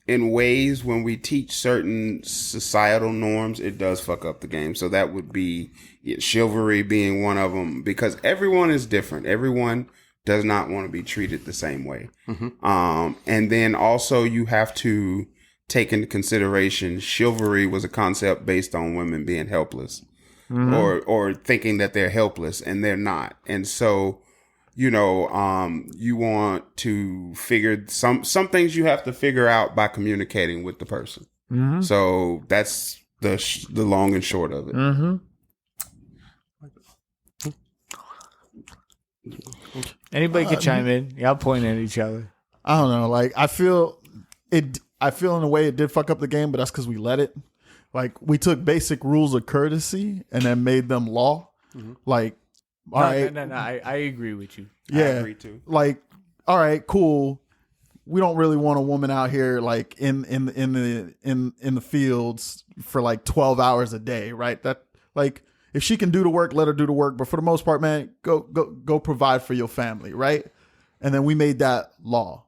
in ways when we teach certain societal norms, it does fuck up the game. So that would be chivalry being one of them, because everyone is different. Everyone does not want to be treated the same way. Mm-hmm. And then also you have to take into consideration chivalry was a concept based on women being helpless, mm-hmm. or thinking that they're helpless, and they're not. And so, you want to figure some things you have to figure out by communicating with the person. Mm-hmm. So that's the long and short of it. Mm-hmm. Anybody can chime in. Y'all point at each other. I don't know. Like, I feel in a way it did fuck up the game, but that's because we let it. Like, we took basic rules of courtesy and then made them law. Mm-hmm. Like, all right. No. I agree with you. Yeah. I agree too. Like, all right, cool. We don't really want a woman out here like in the fields for like 12 hours a day, right? That, like, if she can do the work, let her do the work. But for the most part, man, go provide for your family, right? And then we made that law.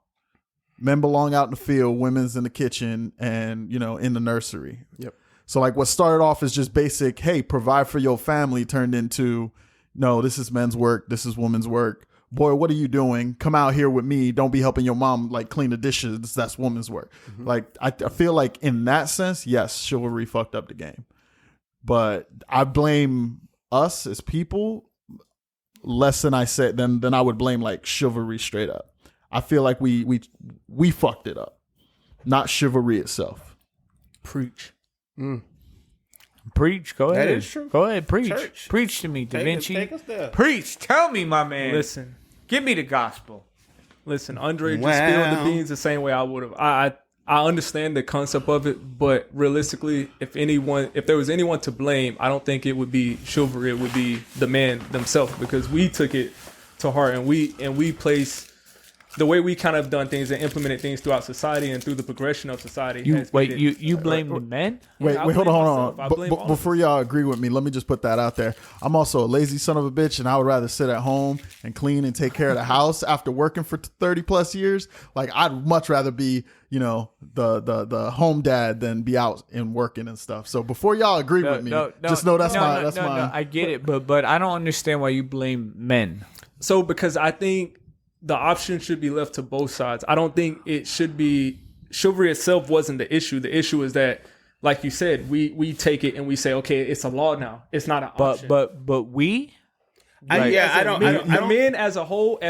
Men belong out in the field, women's in the kitchen, and, in the nursery. Yep. So like what started off as just basic, hey, provide for your family, turned into, no, this is men's work. This is women's work. Boy, what are you doing? Come out here with me. Don't be helping your mom like clean the dishes. That's women's work. Mm-hmm. Like, I feel like in that sense, yes, chivalry fucked up the game. But I blame us as people less than I would blame like chivalry straight up. I feel like we fucked it up, not chivalry itself. Preach. Preach. Go ahead. That is true. Go ahead. Preach. Church. Preach to me, Da Vinci. Take us there. Preach. Tell me, my man. Listen. Give me the gospel. Listen, Andre just spilled the beans the same way I would have. I understand the concept of it, but realistically, if there was anyone to blame, I don't think it would be chivalry. It would be the man themselves, because we took it to heart and we place the way we kind of done things and implemented things throughout society and through the progression of society. You blame the men? Wait, hold on. Before y'all agree with me, let me just put that out there. I'm also a lazy son of a bitch, and I would rather sit at home and clean and take care of the house after working for 30 plus years. Like, I'd much rather be, the home dad than be out and working and stuff. So before y'all agree with me, just know that's mine. No, I get it, but I don't understand why you blame men. So because I think the option should be left to both sides. I don't think it should be. Chivalry itself wasn't the issue. The issue is that, like you said, we take it and we say, okay, it's a law now. It's not an option. But we. The men as a whole, when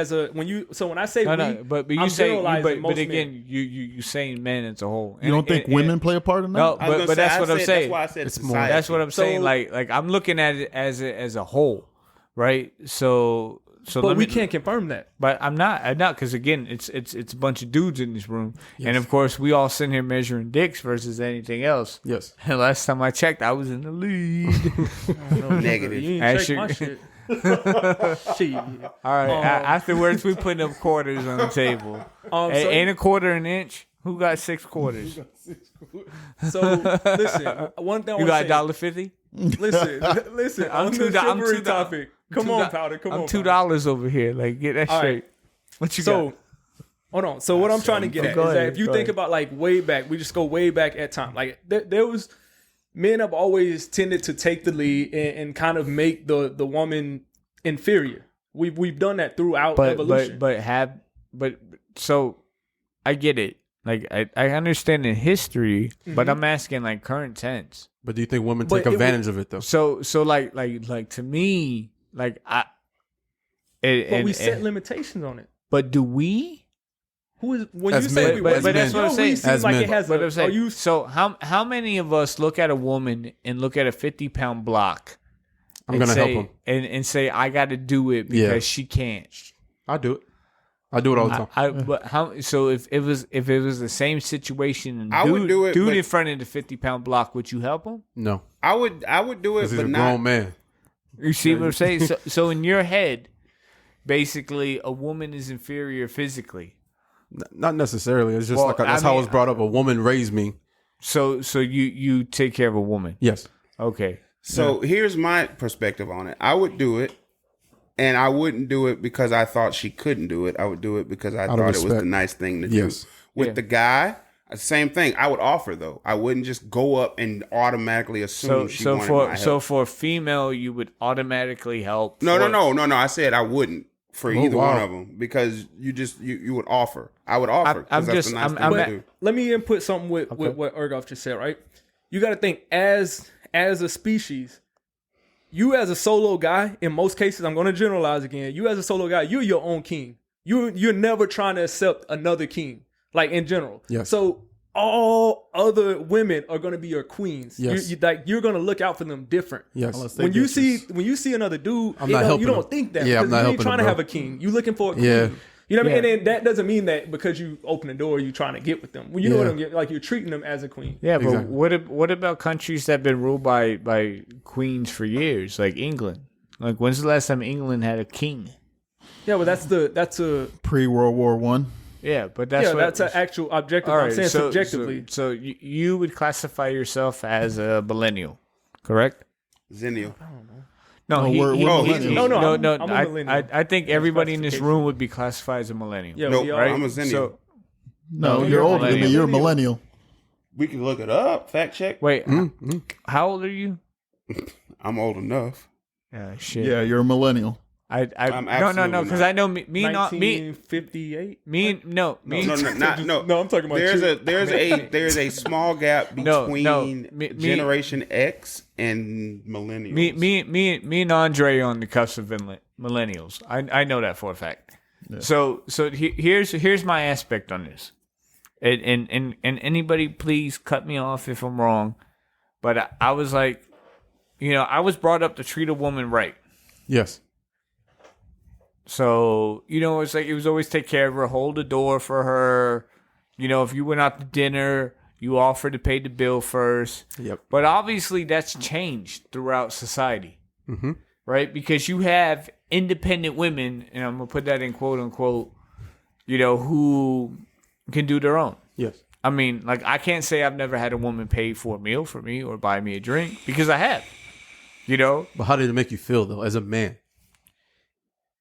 I say but you say, but again, you saying men as a whole. You don't think women play a part in that? No, but that's what I'm saying. That's why I said it's more. That's what I'm saying. Like I'm looking at it as a whole, right? So but we can't confirm that. But I'm not because again, it's a bunch of dudes in this room, and of course we all sitting here measuring dicks versus anything else. Yes. And last time I checked, I was in the lead. Negative. You ain't Actually- check my shit. Shit. All right. Afterwards, we putting up quarters on the table. So- Ain't a quarter an inch. Who got 6 quarters? So listen, one thing I You want got to say. $1.50? Listen. I'm on $2 the I'm chivalry $2 topic. Come on, Powder. Come I'm on. $2 over here. Like, get that All straight. right. What you So, got? hold on. So what I'm trying to get at Go is that ahead, if you go think ahead. about like way back, we just go way back at time. Like there was men have always tended to take the lead and kind of make the woman inferior. We've done that throughout evolution. But so I get it. Like I understand in history, but I'm asking like current tense. But do you think women But take it advantage of it though? So like to me, like But we set limitations on it. But do we? Who is when As you say men, we? but that's what I'm saying. Seems As like men. it has. But I'm Are saying, you? so how many of us look at a woman and look at a 50-pound block? I'm and gonna say, help him. and say I got to do it because Yeah. she can't. I do it. I do it all the time. But how? So if it was the same situation, and I would do it, dude but- in front of the 50-pound block, would you help him? No, I would do it, because he's but a not. grown man. You see what I'm saying? So in your head, basically, a woman is inferior physically. Not necessarily. It's just Well, like that's I how I mean, was brought up. A woman raised me. So you take care of a woman. Yes. Okay. So here's my perspective on it. I would do it, and I wouldn't do it because I thought she couldn't do it. I would do it because I of thought it was respect. the nice thing to Yes. do. With Yeah. the guy, same thing. I would offer though. I wouldn't just go up and automatically assume she wanted my help. for a female, you would automatically help. No. for- I said I wouldn't for either wow. one of them because you would offer. I would offer. 'cause I'm that's just- the nice I'm- thing I'm to at- do. Let me input something with what Ergoff just said. Right, you got to think as a species. You as a solo guy, in most cases, I'm going to generalize again. You as a solo guy, you're your own king. You're never trying to accept another king, like in general. Yes. So all other women are going to be your queens. Yes. You're going to look out for them different. Yes. Unless they When you bitches. see another dude, I'm not you helping don't him. think that. Yeah, I'm because not you ain't helping trying him, to have bro. a king. You looking for a queen. Yeah. You know what I mean? Yeah. And that doesn't mean that because you open the door, you're trying to get with them. Well, you know Yeah. what I'm getting? Like you're treating them as a queen. Yeah, but Exactly. what about countries that have been ruled by queens for years, like England? Like, when's the last time England had a king? Yeah, but that's a Pre-World War One. Yeah, but that's yeah, what, that's an actual objective. all I'm right, saying so, subjectively. So you would classify yourself as a millennial, correct? Zennial. No, No, we're millennials. No, I'm a millennial. I think everybody in this classification. room would be classified as a millennial. Yeah, Nope, we are. right. I'm a Zennial. So No, No, you're you're older than me. You're a millennial. millennial. We can look it up. Fact check. wait, how old are you? I'm old enough. Shit. Yeah, you're a millennial. I'm No, absolutely because not. I know me and 1958. No, I'm talking about there's a small gap No, between no, me- Generation X and millennials. me and Andre are on the cusp of millennials. I know that for a fact. So here's my aspect on this, and anybody please cut me off if I'm wrong, but I was like, I was brought up to treat a woman right. Yes. So, it's like it was always take care of her, hold the door for her. If you went out to dinner, you offered to pay the bill first. Yep. But obviously that's changed throughout society, right? Because you have independent women, and I'm going to put that in quote unquote, who can do their own. Yes. I mean, like I can't say I've never had a woman pay for a meal for me or buy me a drink because I have, But how did it make you feel though, as a man?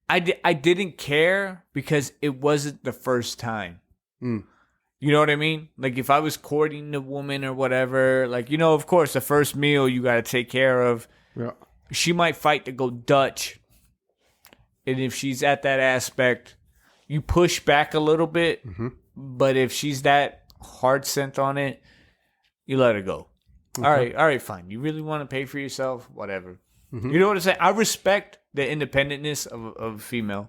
I didn't care because it wasn't the first time. You know what I mean? Like if I was courting a woman or whatever, like, of course, the first meal you got to take care of. Yeah. She might fight to go Dutch. And if she's at that aspect, you push back a little bit. But if she's that hard sent on it, you let her go. All right, fine. You really want to pay for yourself? Whatever. You know what I'm saying? I respect the independentness of a female.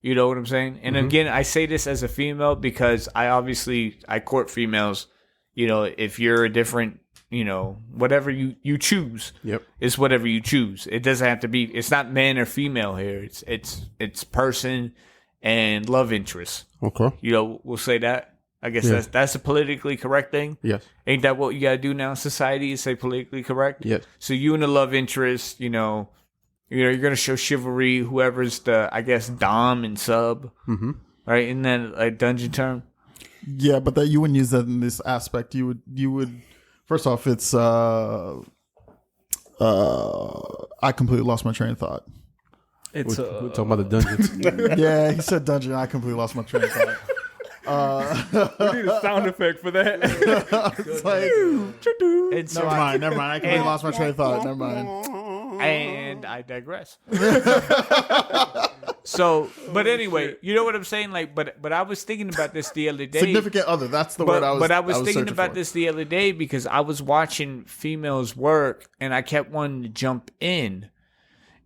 You know what I'm saying? And again, I say this as a female because I court females. If you're a different whatever you choose. Yep. It's whatever you choose. It doesn't have to be. It's not man or female here. It's person and love interest. Okay. We'll say that. I guess that's a politically correct thing. Yes. Ain't that what you gotta do now in society? Is say politically correct? Yes. So you and the love interest, you're gonna show chivalry. Whoever's the, I guess, dom and sub, right? Isn't that a dungeon term? Yeah, but that you wouldn't use that in this aspect. You would. First off, it's I completely lost my train of thought. It's we're talking about the dungeons. Yeah, he said dungeon. I completely lost my train of thought. we need a sound effect for that. It's like, never mind. I completely lost my train of thought. Never mind. And I digress. So, but anyway, you know what I'm saying? Like, but I was thinking about this the other day. Significant other. That's the word I was. But I was thinking searching about for. this the other day because I was watching females work, and I kept wanting to jump in,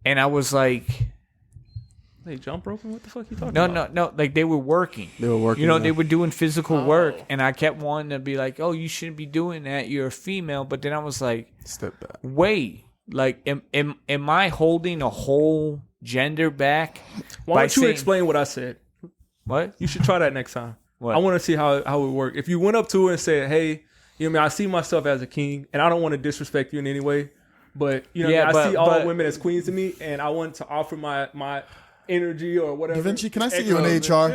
and I was like, They jump roping? What the fuck you talking about? No. Like they were working. They were working. They were doing physical work, and I kept wanting to be like, "Oh, you shouldn't be doing that. You're a female." But then I was like, Step back. "Wait, like, am I holding a whole gender back?" Why don't you explain what I said? What? You should try that next time. What? I want to see how it would work. If you went up to her and said, "Hey, I see myself as a king, and I don't want to disrespect you in any way, but I see all women as queens to me, and I want to offer my energy or whatever." Da Vinci, can I see you in HR?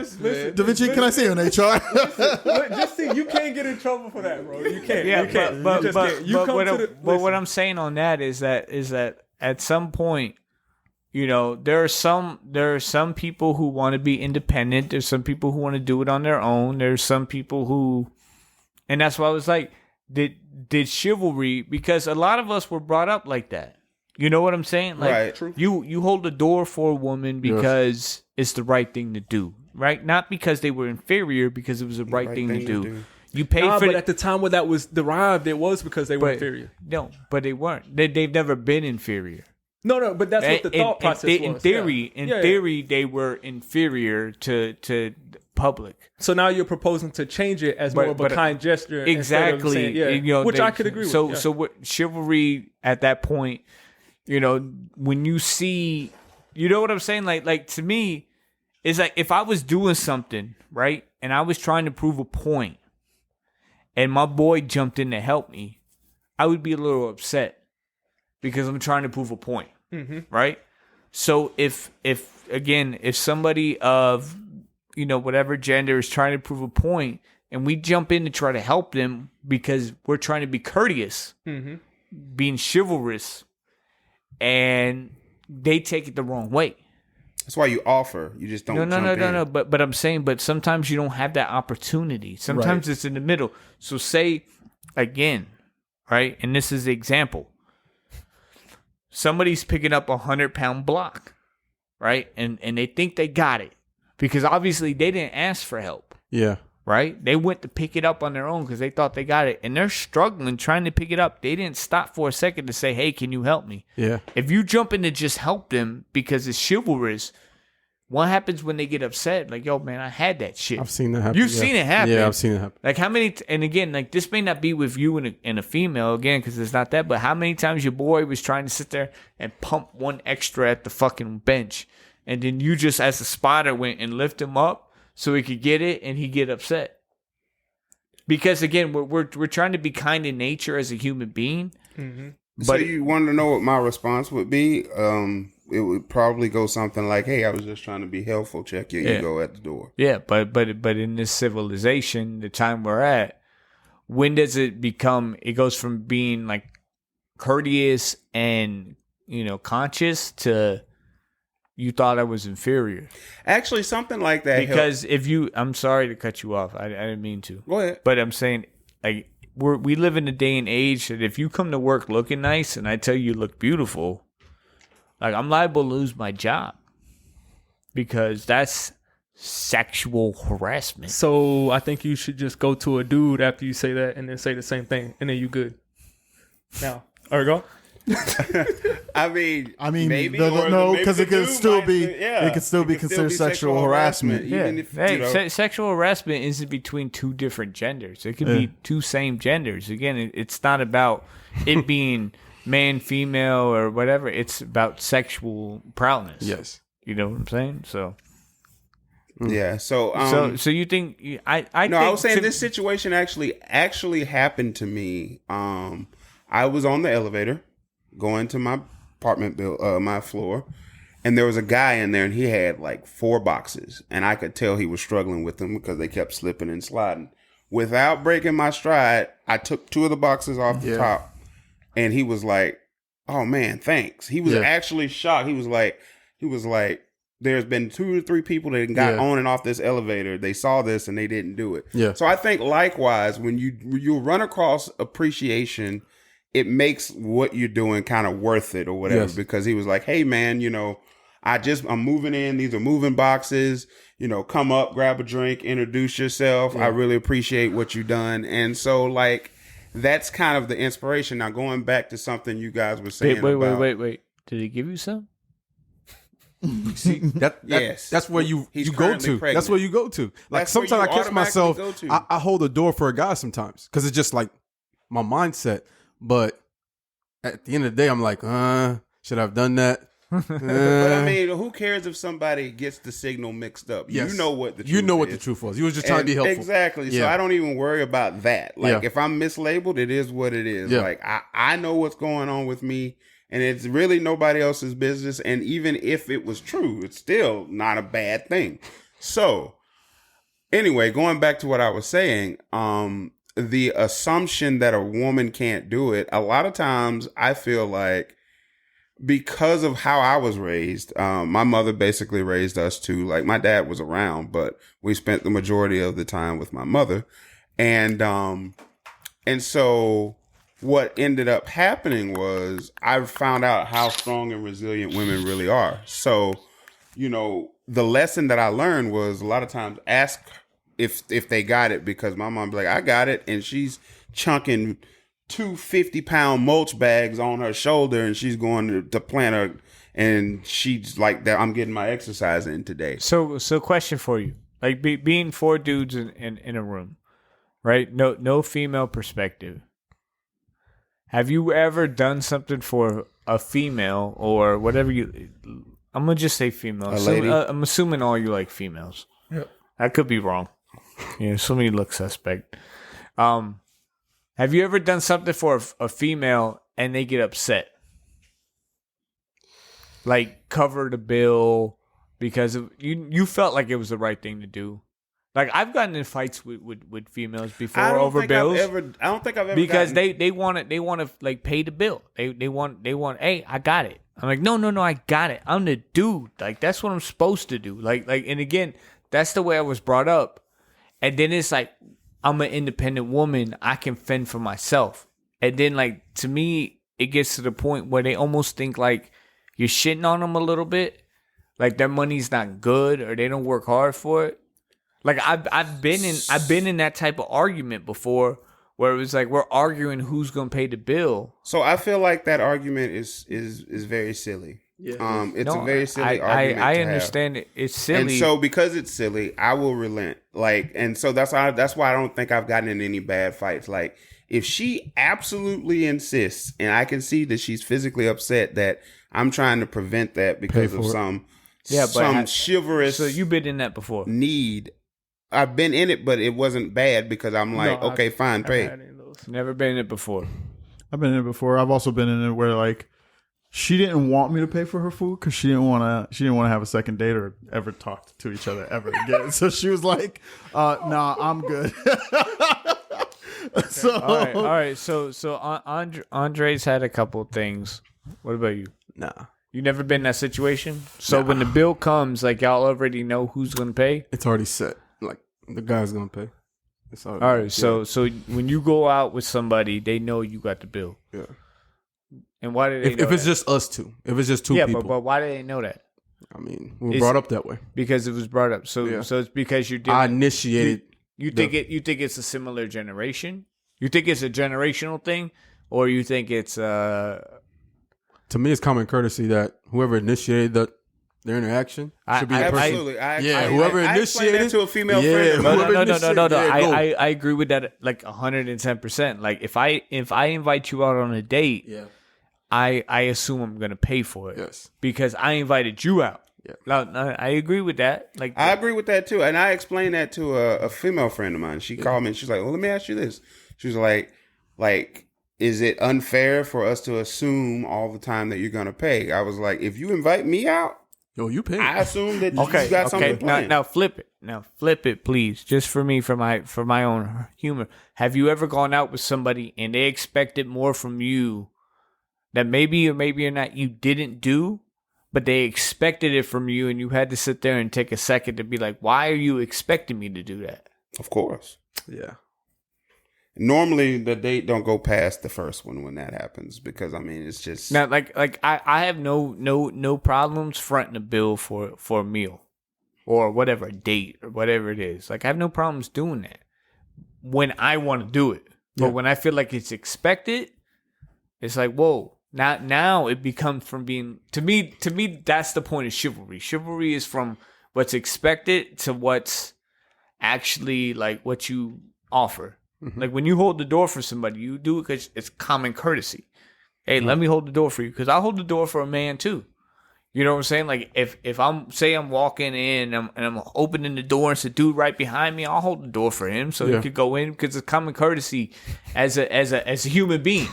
Da Vinci, can I see you in HR? Just see, you can't get in trouble for that, bro. You can't. Yeah, you can't. but You just can't. You come to the. but what I'm saying on that is that at some point, there are some people who want to be independent. There's some people who want to do it on their own. There's some people who, and that's why I was like, did chivalry, because a lot of us were brought up like that. You know what I'm saying? Like, Right. True. you hold the door for a woman because it's the right thing to do, right? Not because they were inferior, because it was the right thing to do. You paid for but at the time when that was derived, it was because they were inferior. No, but they weren't. They've never been inferior. No, but that's what the thought process was. In theory, they were inferior to the public. So now you're proposing to change it as more of a kind gesture. Exactly. Saying, which I could agree with. So what chivalry at that point, when you see, you know what I'm saying? Like to me, it's like if I was doing something, right, and I was trying to prove a point, and my boy jumped in to help me, I would be a little upset because I'm trying to prove a point, right? So if somebody of whatever gender is trying to prove a point, and we jump in to try to help them because we're trying to be courteous, being chivalrous, and they take it the wrong way. That's why you offer. You just don't. No. But I'm saying, but sometimes you don't have that opportunity. Sometimes it's in the middle. So say again, right? And this is the example. Somebody's picking up 100-pound block, right? And they think they got it because obviously they didn't ask for help. Yeah. Right? They went to pick it up on their own because they thought they got it. And they're struggling trying to pick it up. They didn't stop for a second to say, "Hey, can you help me?" Yeah. If you jump in to just help them because it's chivalrous, what happens when they get upset? Like, "Yo, man, I had that shit." I've seen that happen. You've seen it happen. Yeah, I've seen it happen. Like how many, and again, like this may not be with you and a female, again, because it's not that, but how many times your boy was trying to sit there and pump one extra at the fucking bench, and then you just as a spotter went and lift him up so he could get it, and he get upset. Because again, we're trying to be kind in nature as a human being. But so you want to know what my response would be? It would probably go something like, "Hey, I was just trying to be helpful. Check your ego at the door." Yeah, but in this civilization, the time we're at, when does it become? It goes from being like courteous and conscious to you thought I was inferior. Actually, something like that. Because I'm sorry to cut you off. I didn't mean to. Go ahead. But I'm saying, like, we live in a day and age that if you come to work looking nice and I tell you look beautiful, like I'm liable to lose my job because that's sexual harassment. So I think you should just go to a dude after you say that and then say the same thing, and then you good. Now, there we go. I mean, maybe no, because it could still be it it could still be considered sexual harassment. Even if sexual harassment isn't between two different genders. It could be two same genders. Again, it's not about it being man, female, or whatever. It's about sexual prowess. Yes. You know what I'm saying? So. Yeah. So you think I was saying this situation actually happened to me. I was on the elevator going to my apartment my floor, and there was a guy in there, and he had like 4 boxes, and I could tell he was struggling with them because they kept slipping and sliding. Without breaking my stride, I took 2 of the boxes off the top, and he was like, "Oh man, thanks." He was actually shocked. He was like, there's been 2 or 3 people that got on and off this elevator. They saw this and they didn't do it. Yeah. So I think likewise, when you run across appreciation, it makes what you're doing kind of worth it or whatever. Yes. Because he was like, "Hey man, I'm moving in. These are moving boxes. Come up, grab a drink, introduce yourself. I really appreciate what you've done." And so like that's kind of the inspiration. Now going back to something you guys were saying. Wait. Did he give you some? See, that's where you go to. Pregnant. That's where you go to. Like That's where sometimes I you catch myself. automatically go to. I hold the door for a guy sometimes because it's just like my mindset. But at the end of the day, I'm like, should I have done that? But I mean, who cares if somebody gets the signal mixed up? Yes. You know what the truth was. You was just trying to be helpful. Exactly. So I don't even worry about that. Like if I'm mislabeled, it is what it is. Yeah. Like I know what's going on with me, and it's really nobody else's business. And even if it was true, it's still not a bad thing. So anyway, going back to what I was saying, the assumption that a woman can't do it, a lot of times I feel like because of how I was raised, my mother basically raised us to, like, my dad was around, but we spent the majority of the time with my mother. And so what ended up happening was I found out how strong and resilient women really are. So, the lesson that I learned was a lot of times ask if they got it, because my mom be like, "I got it," and she's chunking 2 50-pound mulch bags on her shoulder, and she's going to plant her, and she's like, "That I'm getting my exercise in today." So question for you, like being 4 dudes in a room, right? No female perspective. Have you ever done something for a female or whatever I'm gonna just say female. A lady? I'm assuming all you like females. Yeah. I could be wrong. So many look suspect. Have you ever done something for a female and they get upset? Like cover the bill because of, you felt like it was the right thing to do. Like I've gotten in fights with females before over bills. I don't think I've ever because they want to like pay the bill. They want hey, I got it. I'm like no, I got it. I'm the dude. Like that's what I'm supposed to do. Like and again, that's the way I was brought up. And then it's like I'm an independent woman. I can fend for myself. And then like to me, it gets to the point where they almost think like you're shitting on them a little bit, like their money's not good or they don't work hard for it. Like I've been in that type of argument before where it was like we're arguing who's gonna pay the bill. So I feel like that argument is very silly. Yeah. It's a very silly argument. I understand it. It's silly. And so because it's silly, I will relent. Like, and so that's why I don't think I've gotten in any bad fights. Like, if she absolutely insists, and I can see that she's physically upset, that I'm trying to prevent that because of some chivalrous. So you've been in that before. Need. I've been in it, but it wasn't bad because I'm like, okay, fine, pay. Never been in it before. I've been in it before. I've also been in it where like she didn't want me to pay for her food because she didn't want to have a second date or ever talk to each other ever again. So she was like, "Nah, I'm good." So all right. So Andre's had a couple of things. What about you? Nah. You never been in that situation? So when the bill comes, like y'all already know who's gonna pay? It's already set. Like the guy's gonna pay. It's already, all right. So when you go out with somebody, they know you got the bill. Yeah. And why do they know if it's that? just us two. If it's just two people. But why do they know that? I mean, we were brought up that way. Because it was brought up. So it's because you're dealing, I initiated. You think it's a similar generation? You think it's a generational thing, or you think it's To me, it's common courtesy that whoever initiated their interaction should be the person. Absolutely. Whoever I explained initiated that to a female yeah, friend. No, Of mine. no. Yeah, go. I agree with that like 110%. Like if I invite you out on a date, Yeah. I assume I'm gonna pay for it. Yes. Because I invited you out. Yeah. No, I agree with that. Like I agree with that too, and I explained that to a female friend of mine. She called me and she's like, "Well, let me ask you this." She was like, is it unfair for us to assume all the time that you're gonna pay? I was like, if you invite me out, Yo, you pay. I assume that okay, you got something okay. planned. Now flip it. Now flip it, please, just for me, for my own humor. Have you ever gone out with somebody and they expected more from you that maybe or maybe or not you didn't do, but they expected it from you, and you had to sit there and take a second to be like, why are you expecting me to do that? Of course. Yeah. Normally, the date don't go past the first one when that happens because I mean it's just Now, like I have no problems fronting a bill for a meal or whatever, a date or whatever it is. Like I have no problems doing that when I want to do it. But when I feel like it's expected, it's like, whoa. Now it becomes from being to me that's the point of chivalry. Chivalry is from what's expected to what's actually like what you offer. Mm-hmm. Like when you hold the door for somebody, you do it because it's common courtesy. Hey, let me hold the door for you because I'll hold the door for a man too. You know what I'm saying? Like if I'm walking in and I'm opening the door and it's a dude right behind me, I'll hold the door for him so he could go in because it's common courtesy as a human being.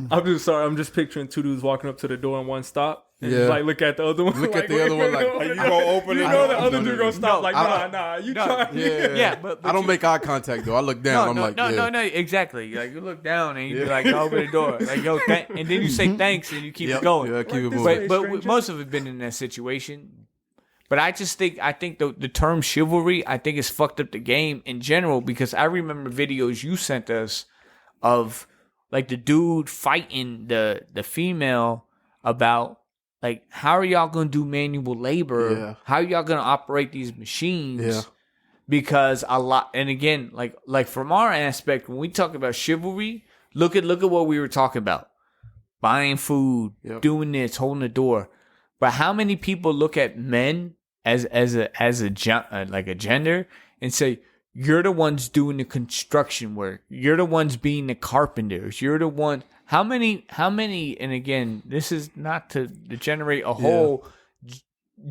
I'm just picturing two dudes walking up to the door in one stop. And just like look at the other one. Look at the other one like, you gonna open you it. know the other dude gonna stop No, like nah. You trying? Yeah. But I don't make eye contact though. I look down. No, exactly. Like you look down and you be like, open the door, like yo, and then you say thanks and you keep it going. Yeah, keep it This moving. way. But most of it been in that situation. But I think the term chivalry, I think, is fucked up the game in general because I remember videos you sent us of like the dude fighting the female about like how are y'all gonna do manual labor? Yeah. How are y'all gonna operate these machines? Yeah. Because a lot, and again, like from our aspect, when we talk about chivalry, look at what we were talking about: buying food, doing this, holding the door. But how many people look at men as a gender and say you're the ones doing the construction work, you're the ones being the carpenters, you're the one. How many? And again, this is not to generate a whole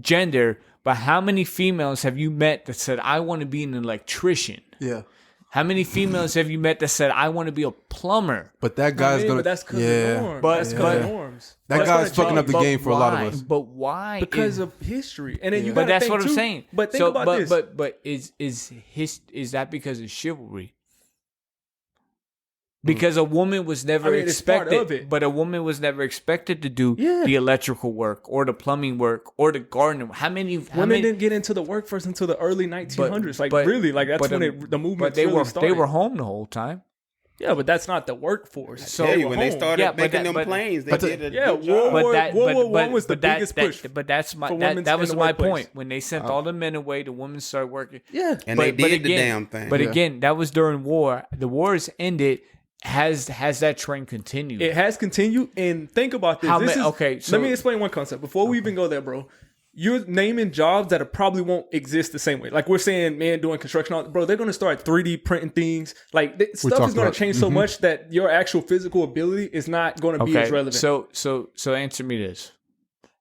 gender, but how many females have you met that said I want to be an electrician? Yeah. How many females have you met that said I want to be a plumber? But that guy's gonna. But that's because of norms. But- That's because of norms. That That's guy's gonna fucking up the change. game for a lot of us. But why? Because of history, and then you. But gotta that's think what I'm too- saying. But think about this. But is that because of chivalry? Because a woman was never it's part expected, of it. but a woman was never expected to do Yeah. the electrical work or the plumbing work or the gardening. How many Women didn't get into the workforce until the early 1900s. Really, like that's but when the movement. But they really were started. they were home the whole time. Yeah, but that's not the workforce. So- Hey, were when they home. started Yeah, but making that- them but- planes, they but did a yeah, good job. World But War I was the biggest push But that's my for that women's was in the my workplace. point. When they sent all the men away, the women started working. Yeah, And they did the damn thing. But Yeah. again, that was during war. The war has ended. Has that trend continued? it has continued. And think about this. How This ma- is- okay, so- let me explain one concept before we even go there, bro. You're naming jobs that probably won't exist the same way. Like we're saying, man, doing construction, bro. They're gonna start 3D printing things. Like stuff talked is gonna about- change so much that your actual physical ability is not gonna be as relevant. So answer me this: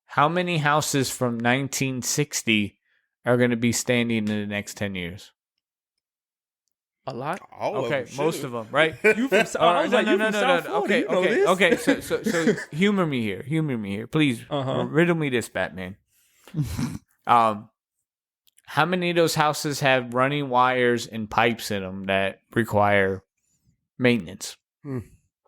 how many houses from 1960 are going to be standing in the next 10 years? a lot. All of Okay, them most should. of them, right? You from? I was like, you from South Florida. Okay, You know okay, this. okay. So humor me here, please. Uh-huh. Riddle me this, Batman. How many of those houses have running wires and pipes in them that require maintenance?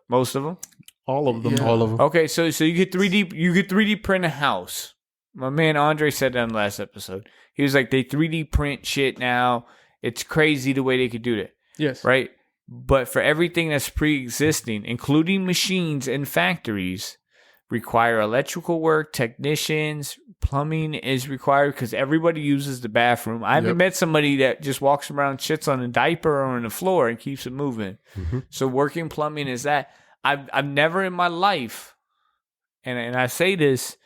Most of them. All of them. Yeah. All of them. Okay, so you could 3D print a house. My man Andre said that in the last episode. He was like, they 3D print shit now. It's crazy the way they could do that. Yes. Right? But for everything that's pre-existing, including machines and factories, require electrical work, technicians, plumbing is required because everybody uses the bathroom. I haven't met somebody that just walks around, shits on a diaper or on the floor and keeps it moving. So working plumbing is that. I've never in my life, and I say this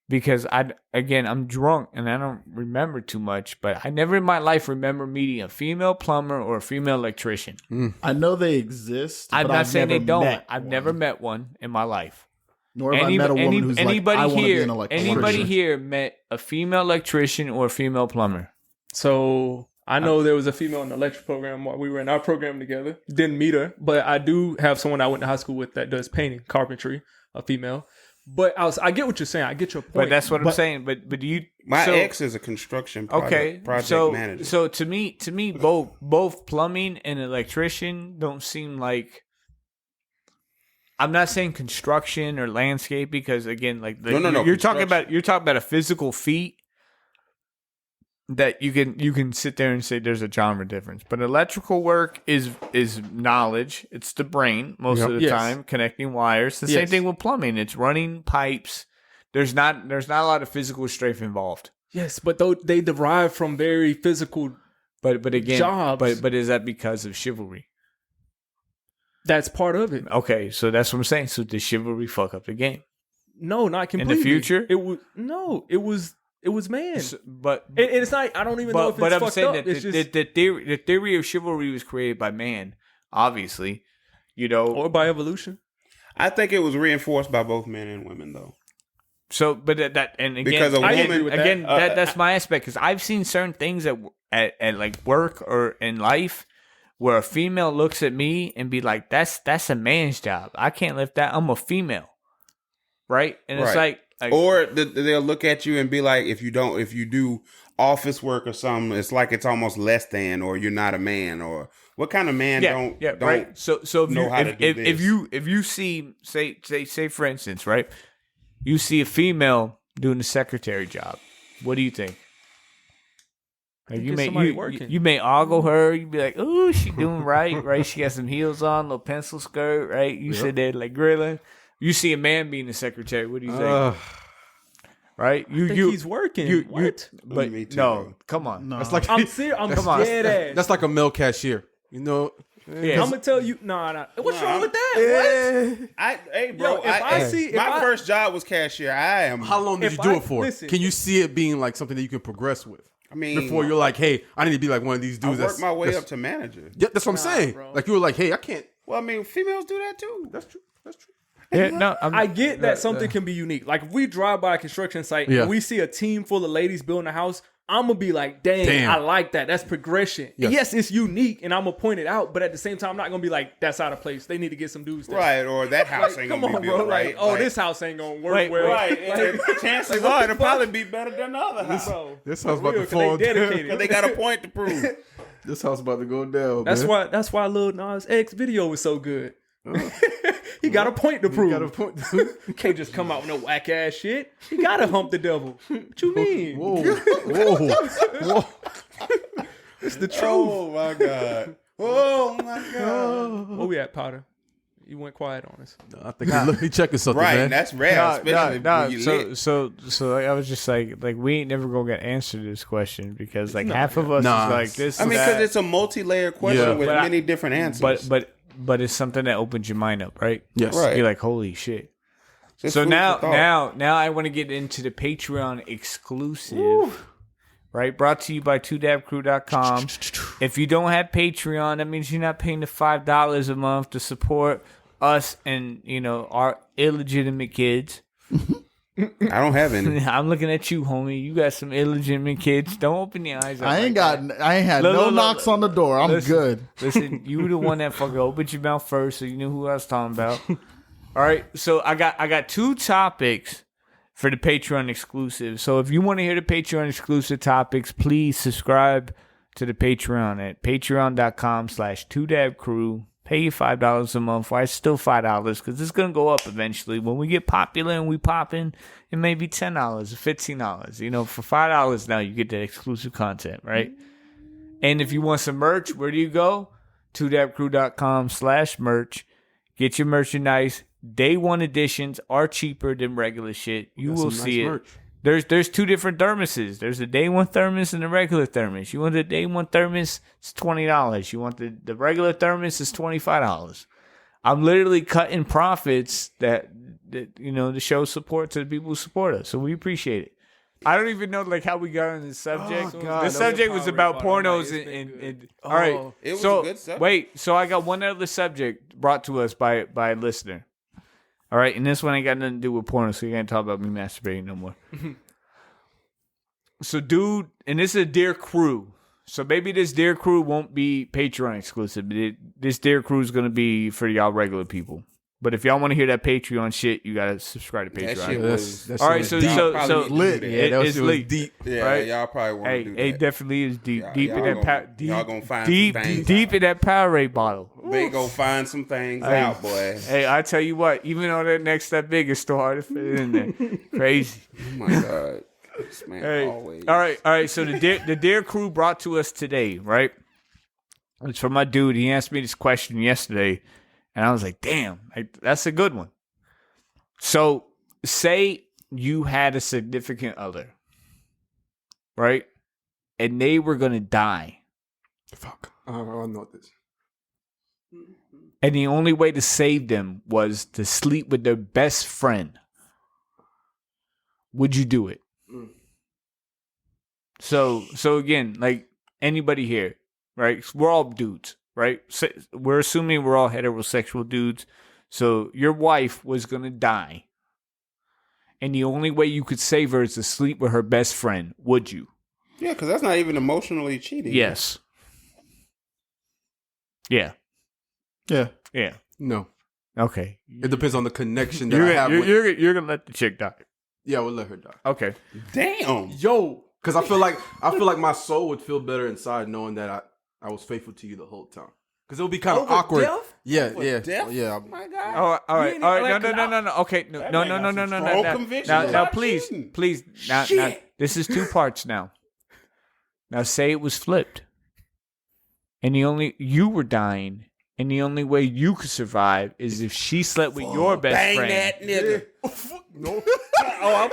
because I'm drunk and I don't remember too much, but I never in my life remember meeting a female plumber or a female electrician. I know they exist. I'm but not I've saying they never don't. met I've one. never met one in my life. Nor have I met a woman who's like, I want to be an electrician. Anybody here met a female electrician or a female plumber? So I know there was a female in the electric program while we were in our program together. Didn't meet her, but I do have someone I went to high school with that does painting, carpentry, a female. But I get what you're saying. I get your point. But that's what I'm saying. But do you? My ex is a construction project manager. So to me, both plumbing and electrician don't seem like. I'm not saying construction or landscape because again, like no, you're talking about a physical feat that you can sit there and say there's a genre difference. But electrical work is knowledge. It's the brain most of the time, connecting wires. The same thing with plumbing. It's running pipes. There's not a lot of physical strength involved. Yes, but though they derive from very physical but again jobs. But is that because of chivalry? That's part of it. Okay, so that's what I'm saying. So did chivalry fuck up the game? No, not completely. In the future? It was man. But it's not. I don't even know if it's but I'm fucked saying up. that the theory of chivalry was created by man, obviously, or by evolution. I think it was reinforced by both men and women, though. So, but that and again, because a woman that's my aspect because I've seen certain things at like work or in life where a female looks at me and be like, "That's a man's job. I can't lift that. I'm a female." Right? And it's like or they'll look at you and be like, if you do office work or something, it's like it's almost less than, or you're not a man, or what kind of man don't right. So if you see say for instance, right, you see a female doing the secretary job, what do you think? Like you may ogle her. You be like, "Ooh, she doing right? She got some heels on, little pencil skirt, right?" You sit there like grilling. You see a man being the secretary. What do you think? Right? I think he's working. But Me too, no, bro. come on. That's like I'm serious. I'm dead ass. that's like a male cashier. Yeah. I'm gonna tell you. Nah. What's wrong with that? What? Hey, bro. My first job was cashier. How long did you do it for? Can you see it being like something that you can progress with? I mean, before you're like, hey, I need to be like one of these dudes. I worked my way up to manager. Yeah, that's what I'm saying. Bro. Like you were like, hey, I can't. Well, I mean, females do that too. That's true. Yeah, no, I get that something can be unique. Like if we drive by a construction site and we see a team full of ladies building a house, I'm gonna be like, damn. I like that. That's progression. Yes, it's unique, and I'm gonna point it out. But at the same time, I'm not gonna be like, that's out of place. They need to get some dudes there. Right, or that house ain't gonna be built bro. right. Like, this house ain't gonna work well. Right. Chances are it'll probably be better than the other house. Bro, this house about to fall down. Because they got a point to prove. This house about to go down. That's why Lil Nas X video was so good. He got a point to prove. You can't just come out with no whack ass shit. He gotta hump the devil. What you mean? Whoa. It's the truth. Oh my god. Where we at, Potter? You went quiet on us. I think he checking something, right, man. that's rare. When you lit. So I was just like we ain't never gonna get answer to this question because like half of us is like this. I mean, because it's a multi-layered question with many different answers. But it's something that opens your mind up, right? Yes. Right. You're like, holy shit. So now I want to get into the Patreon exclusive. Right? Brought to you by 2dabcrew.com. If you don't have Patreon, that means you're not paying the $5 a month to support us and, our illegitimate kids. I don't have any. I'm looking at you, homie. You got some illegitimate kids. Don't open your eyes up. I ain't had no knocks on the door. I'm good. Listen, you the one that fucking opened your mouth first, so you knew who I was talking about. All right, so I got two topics for the Patreon exclusive. So if you want to hear the Patreon exclusive topics, please subscribe to the Patreon at patreon.com/2dabcrew. Pay you $5 a month. Why it's still $5 because it's gonna go up eventually. When we get popular and we pop in, it may be $10 or $15. For $5 now you get that exclusive content, right? And if you want some merch, where do you go? 2dabcrew.com/merch. Get your merchandise. Day one editions are cheaper than regular shit. You will see it. Merch. There's two different thermoses. There's a day one thermos and a regular thermos. You want the day one thermos, it's $20. You want the regular thermos, it's $25. I'm literally cutting profits that to show support to the people who support us. So we appreciate it. I don't even know like how we got on this subject. Oh, God. The subject was about pornos It's been and good. all right. It was so a good subject. wait, so I got one other subject brought to us by a listener. All right, and this one ain't got nothing to do with porno, so you can't talk about me masturbating no more. So, dude, and this is a Dear Crew. So maybe this Dear Crew won't be Patreon exclusive. But this Dear Crew is going to be for y'all regular people. But if y'all want to hear that Patreon shit, you got to subscribe to That Patreon. shit was All right, so lit. Yeah, that it's shit was lit. deep. Yeah, right? y'all probably want to Hey, do it that. definitely is deep. Y'all- Deep in y'all that gonna- deep, y'all gonna find deep, some things deep out. in that Powerade bottle. They gonna find some things Hey. out, boy. Hey, I tell you what, even on that next step big, it's still hard to fit it in there. Crazy. Oh my god, this man Hey, always. all right. So the Dear Crew brought to us today, right? It's from my dude. He asked me this question yesterday, and I was like, "Damn, that's a good one." So, say you had a significant other, right? And they were gonna die, Fuck. I don't know this. and the only way to save them was to sleep with their best friend. Would you do it? So again, like anybody here, right? We're all dudes, right? So we're assuming we're all heterosexual dudes. So your wife was gonna die, and the only way you could save her is to sleep with her best friend. Would you? Yeah, because that's not even emotionally cheating. Yes. Yeah. Yeah. Yeah. No. Okay. It depends on the connection that I have with... You're gonna let the chick die. Yeah, we'll let her die. Okay. Damn. Yo, because I feel like my soul would feel better inside knowing that I was faithful to you the whole time. Because it would be kind of Over awkward. death? Yeah, Over yeah, death? yeah. Oh my god. All right. ain't All right. like- No. Okay. No. That No. man No. got No. some No. No. strong No. convictions Now, about please, cheating. please. Now, this is two parts. Now, say it was flipped, and you were dying, and the only way you could survive is if she slept with your best Bang friend. that nigga. No. Oh, I'm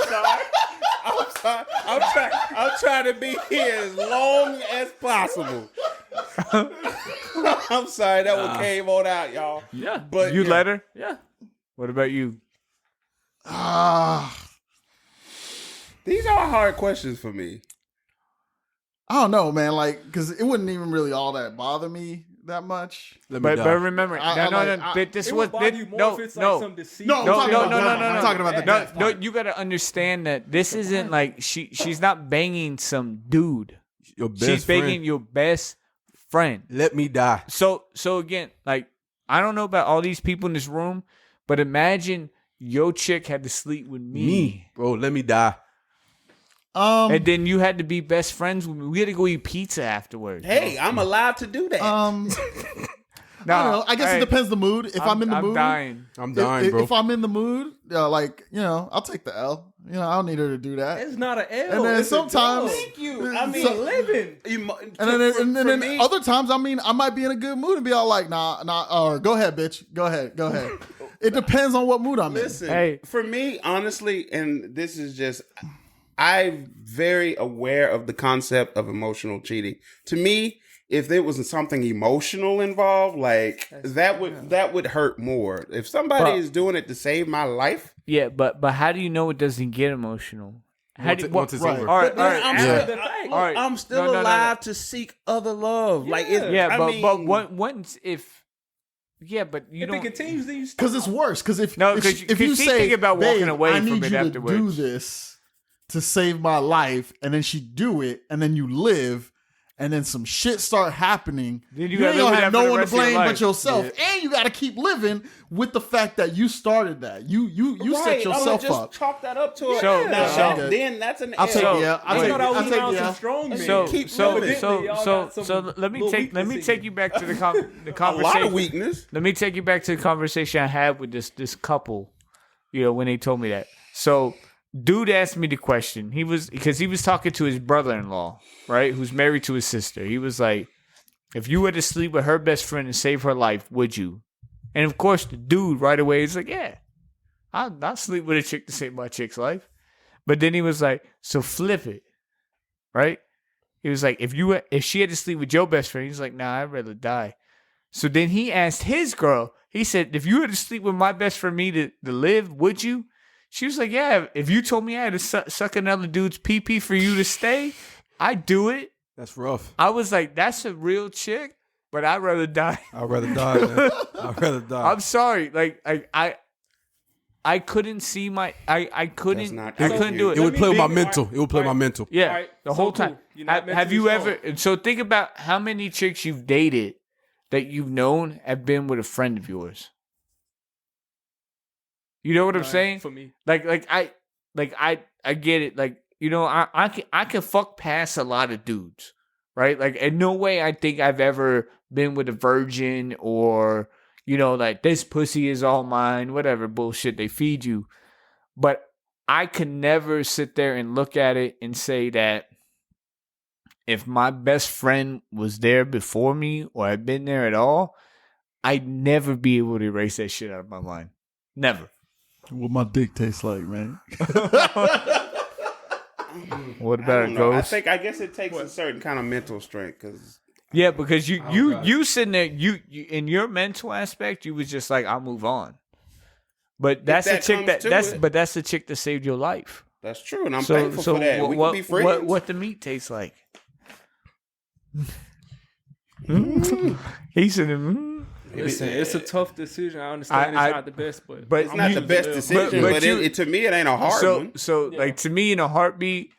sorry. I'm trying to be here as long as possible. I'm sorry that one came on out, y'all. Yeah. But You yeah. let her. Yeah. What about you? Ah, These are hard questions for me. I don't know, man. Like, because it wouldn't even really all that bother me that much. Let me But die. remember, this It was would bother you more if it's like some deceit. No, I'm No, talking no, about no, death. no, I'm no. talking about the death No, part. you gotta understand that this isn't like she's not banging some dude. Your best She's friend. banging your best friend. Let me die. So again, like I don't know about all these people in this room, but imagine your chick had to sleep with me. Bro, let me die. And then you had to be best friends with me. We had to go eat pizza afterwards. Hey, I'm allowed to do that. I don't know. I guess it depends the mood. If I'm in the mood, dying. I'm dying, bro. if I'm in the mood, I'll take the L. I don't need her to do that. It's not an L. And then it's a sometimes- dub. Thank you. I mean, So- living. And then other times, I might be in a good mood and be all like, nah, or go ahead, bitch. Go ahead. It depends on what mood I'm listen, Hey. for me, honestly, and this is just, I'm very aware of the concept of emotional cheating. To me, if there was something emotional involved, like that would hurt more. If somebody But- is doing it to save my life, Yeah, but how do you know it doesn't get emotional? How do you, Once it's right. over. All right, But then I'm still- still- All right. I'm still No. alive to seek other love. Like, Yeah, I mean, but once if but you If don't it continues, then you stop. because it's worse. Because if No, if 'cause if you you keep say, thinking about walking "Babe, away I from need it you to afterwards." do this to save my life," and then she do it, and then you live. And then some shit start happening. Then you You gotta ain't live gonna with have that for no the one to rest of your blame life. but yourself, and you got to keep living with the fact that you started that. You set right, yourself just up. chalk that up to it. So- now, so- then that's an I'll take L. yeah. I thought I was I'll take around some yeah. strong men. So Keep so living. so Y'all so got some so let me little take weakness in you back to the A lot of conversation. weakness. Let me take you back to the conversation I had with this couple. When they told me that. So dude asked me the question. Because he was talking to his brother-in-law, right, who's married to his sister. He was like, if you were to sleep with her best friend and save her life, would you? And of course, the dude right away is like, yeah, I'll sleep with a chick to save my chick's life. But then he was like, so flip it, right? He was like, if she had to sleep with your best friend, he's like, nah, I'd rather die. So then he asked his girl, he said, if you were to sleep with my best friend me to live, would you? She was like, yeah, if you told me I had to suck another dude's pee-pee for you to stay, I'd do it. That's rough. I was like, that's a real chick, but I'd rather die. I'd rather die, man. I'd rather die. I'm sorry. Like, I couldn't see I couldn't do it. It would play with my Big- mental. It would play with my mental. Yeah, Alright, the so whole cool. time. You're not Have mentally you strong. ever? And so think about how many chicks you've dated that you've known have been with a friend of yours. You know what I'm saying? For me. I get it. Like, you know, I can fuck past a lot of dudes, right? Like, in no way I think I've ever been with a virgin or, you know, like this pussy is all mine, whatever bullshit they feed you. But I can never sit there and look at it and say that if my best friend was there before me or had been there at all, I'd never be able to erase that shit out of my mind. Never. What my dick tastes like, man. What I about don't a know. ghost? I guess it takes a certain kind of mental strength because Yeah, because you sitting there, you in your mental aspect, you was just like, I'll move on. But that's that the chick comes to that's it. but that's the chick that saved your life. that's true, and I'm thankful for that. We what, can be friends. what the meat tastes like? He said, Listen, it's a tough decision. I understand I- it's not the best, but but It's not the best decision, but but you- to me, it ain't a hard one. So like to me, in a heartbeat,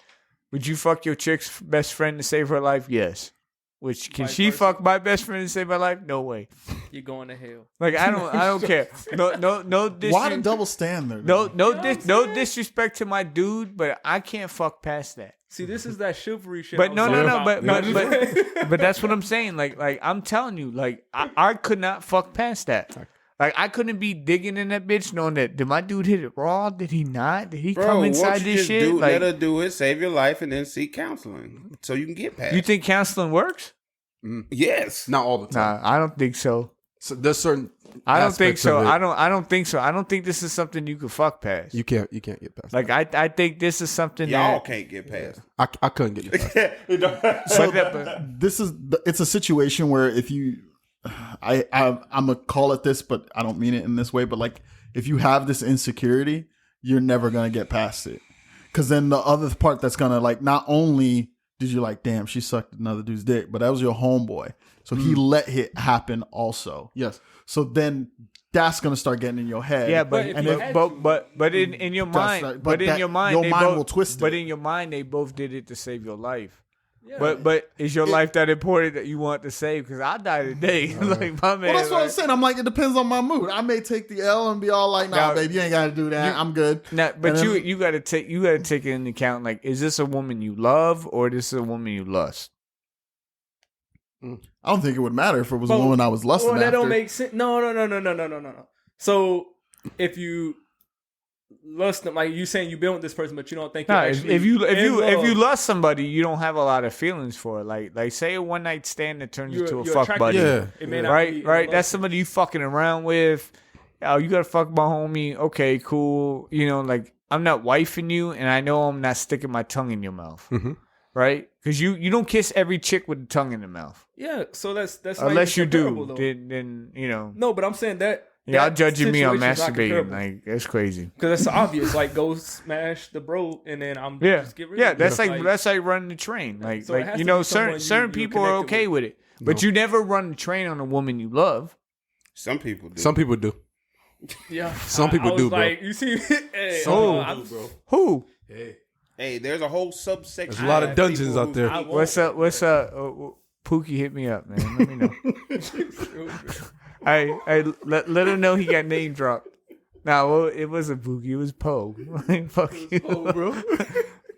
would you fuck your chick's best friend to save her life? Yes. Which can Vice she versa. fuck my best friend to save my life? No way. you're going to hell. Like I don't care. No. Why the double standard? No disrespect to my dude, but I can't fuck past that. See, this is that chivalry shit. But I no, was no, talking no. about. But that's what I'm saying. Like I'm telling you, like I could not fuck past that. Like I couldn't be digging in that bitch knowing that did my dude hit it raw? Did he not? Did he Bro, come won't inside you this just shit? let Like her do it, save your life, and then seek counseling so you can get past. you think counseling works? Yes. Not all the time. Nah, I don't think so. So there's certain. I don't think aspects so. of it I don't think so. I don't think this is something you could fuck past. You can't get past. Like I think this is something Y'all that can't get past. I couldn't get past. This is it's a situation where if you I'm gonna call it this, but I don't mean it in this way, but like if you have this insecurity, you're never gonna get past it. Cause then the other part that's gonna like not only did you like, damn, she sucked another dude's dick, but that was your homeboy. So he let it happen also. Yes. So then that's gonna start getting in your head. yeah, But but if and you if, had but in your mind, not- but but in that- your mind, your they mind both, will twist But it. in your mind, they both did it to save your life. Yeah. But is your life that important that you want to save? Because I die today. Like my man. Well, that's what I'm like- saying. I'm like, it depends on my mood. I may take the L and be all like, nah, Now, babe, you ain't got to do that. I'm good. Nah, but And then- you gotta take it into account. Like, is this a woman you love or is this a woman you lust? I don't think it would matter if it was But- a woman I was lusting Well, that after. don't make sense. No. So if you lust them, like you saying you've been with this person, but you don't think No, you're if actually you in love, lust somebody, you don't have a lot of feelings for it. Like say a one night stand that turns into a you're fuck attracted buddy. to Yeah. it. It may not Right, be right. love. That's somebody you fucking around with. Oh, you gotta fuck my homie. Okay, cool. You know, like I'm not wifing you, and I know I'm not sticking my tongue in your mouth. Mhm. Right? Because you don't kiss every chick with the tongue in the mouth. Yeah, so that's not Unless even you do, comparable, though. then you know. No, but I'm saying that. Y'all that judging me on situation's not masturbating. comparable. Like that's crazy. Because that's obvious. Like, go smash the bro, and then I'm Yeah, just get rid yeah. of That's it. like running the train. Like So it like has you to know, be someone certain you're people are connected okay with it, but you never run the train on a woman you love. Some people do. Some people do. Yeah, Some people I was do, bro. like, you see, hey, Some I'm- Who? Hey, there's a whole subsection. There's a lot of of dungeons people out who- there. I won't. What's up? Pookie hit me up, man. Let me know. I let him know he got name dropped. Nah, well, it wasn't Pookie. It was Poe. Fuck you, bro.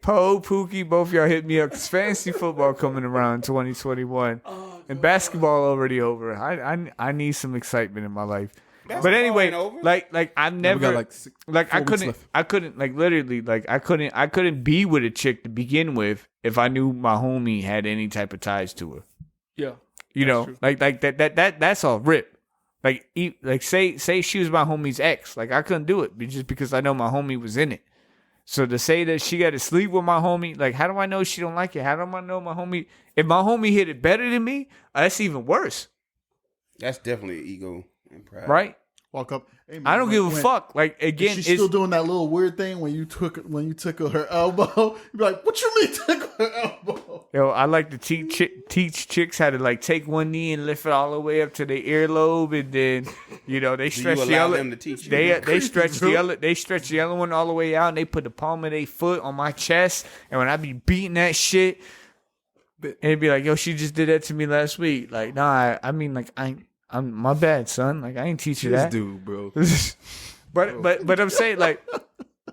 Poe, Pookie, both y'all hit me up. 'Cause fantasy football coming around 2021, and basketball already over. I need some excitement in my life. But Basketball anyway, ain't over. like I've We never got like like 4 weeks left. I couldn't like literally like I couldn't be with a chick to begin with if I knew my homie had any type of ties to her. Yeah, You know, true. like that's all rip. Like say she was my homie's ex, like I couldn't do it just because I know my homie was in it. So to say that she got to sleep with my homie, like how do I know she don't like it? How do I know my homie? If my homie hit it better than me, that's even worse. That's definitely ego and pride. right? Walk up. Hey, man, I don't give a when- fuck. Like again, She's it's still doing that little weird thing when you tickle her elbow. You be like, "What you mean tickle her elbow?" yo. I like to teach chicks how to like take one knee and lift it all the way up to their earlobe, and then they Do stretch you the allow other. them to teach you? They stretch the other one all the way out, and they put the palm of their foot on my chest. And when I be beating that shit, and it'd be like, yo, she just did that to me last week. Like, nah, I mean, like, I'm my bad, son. Like, I ain't teach you This that. dude, bro. But I'm saying like,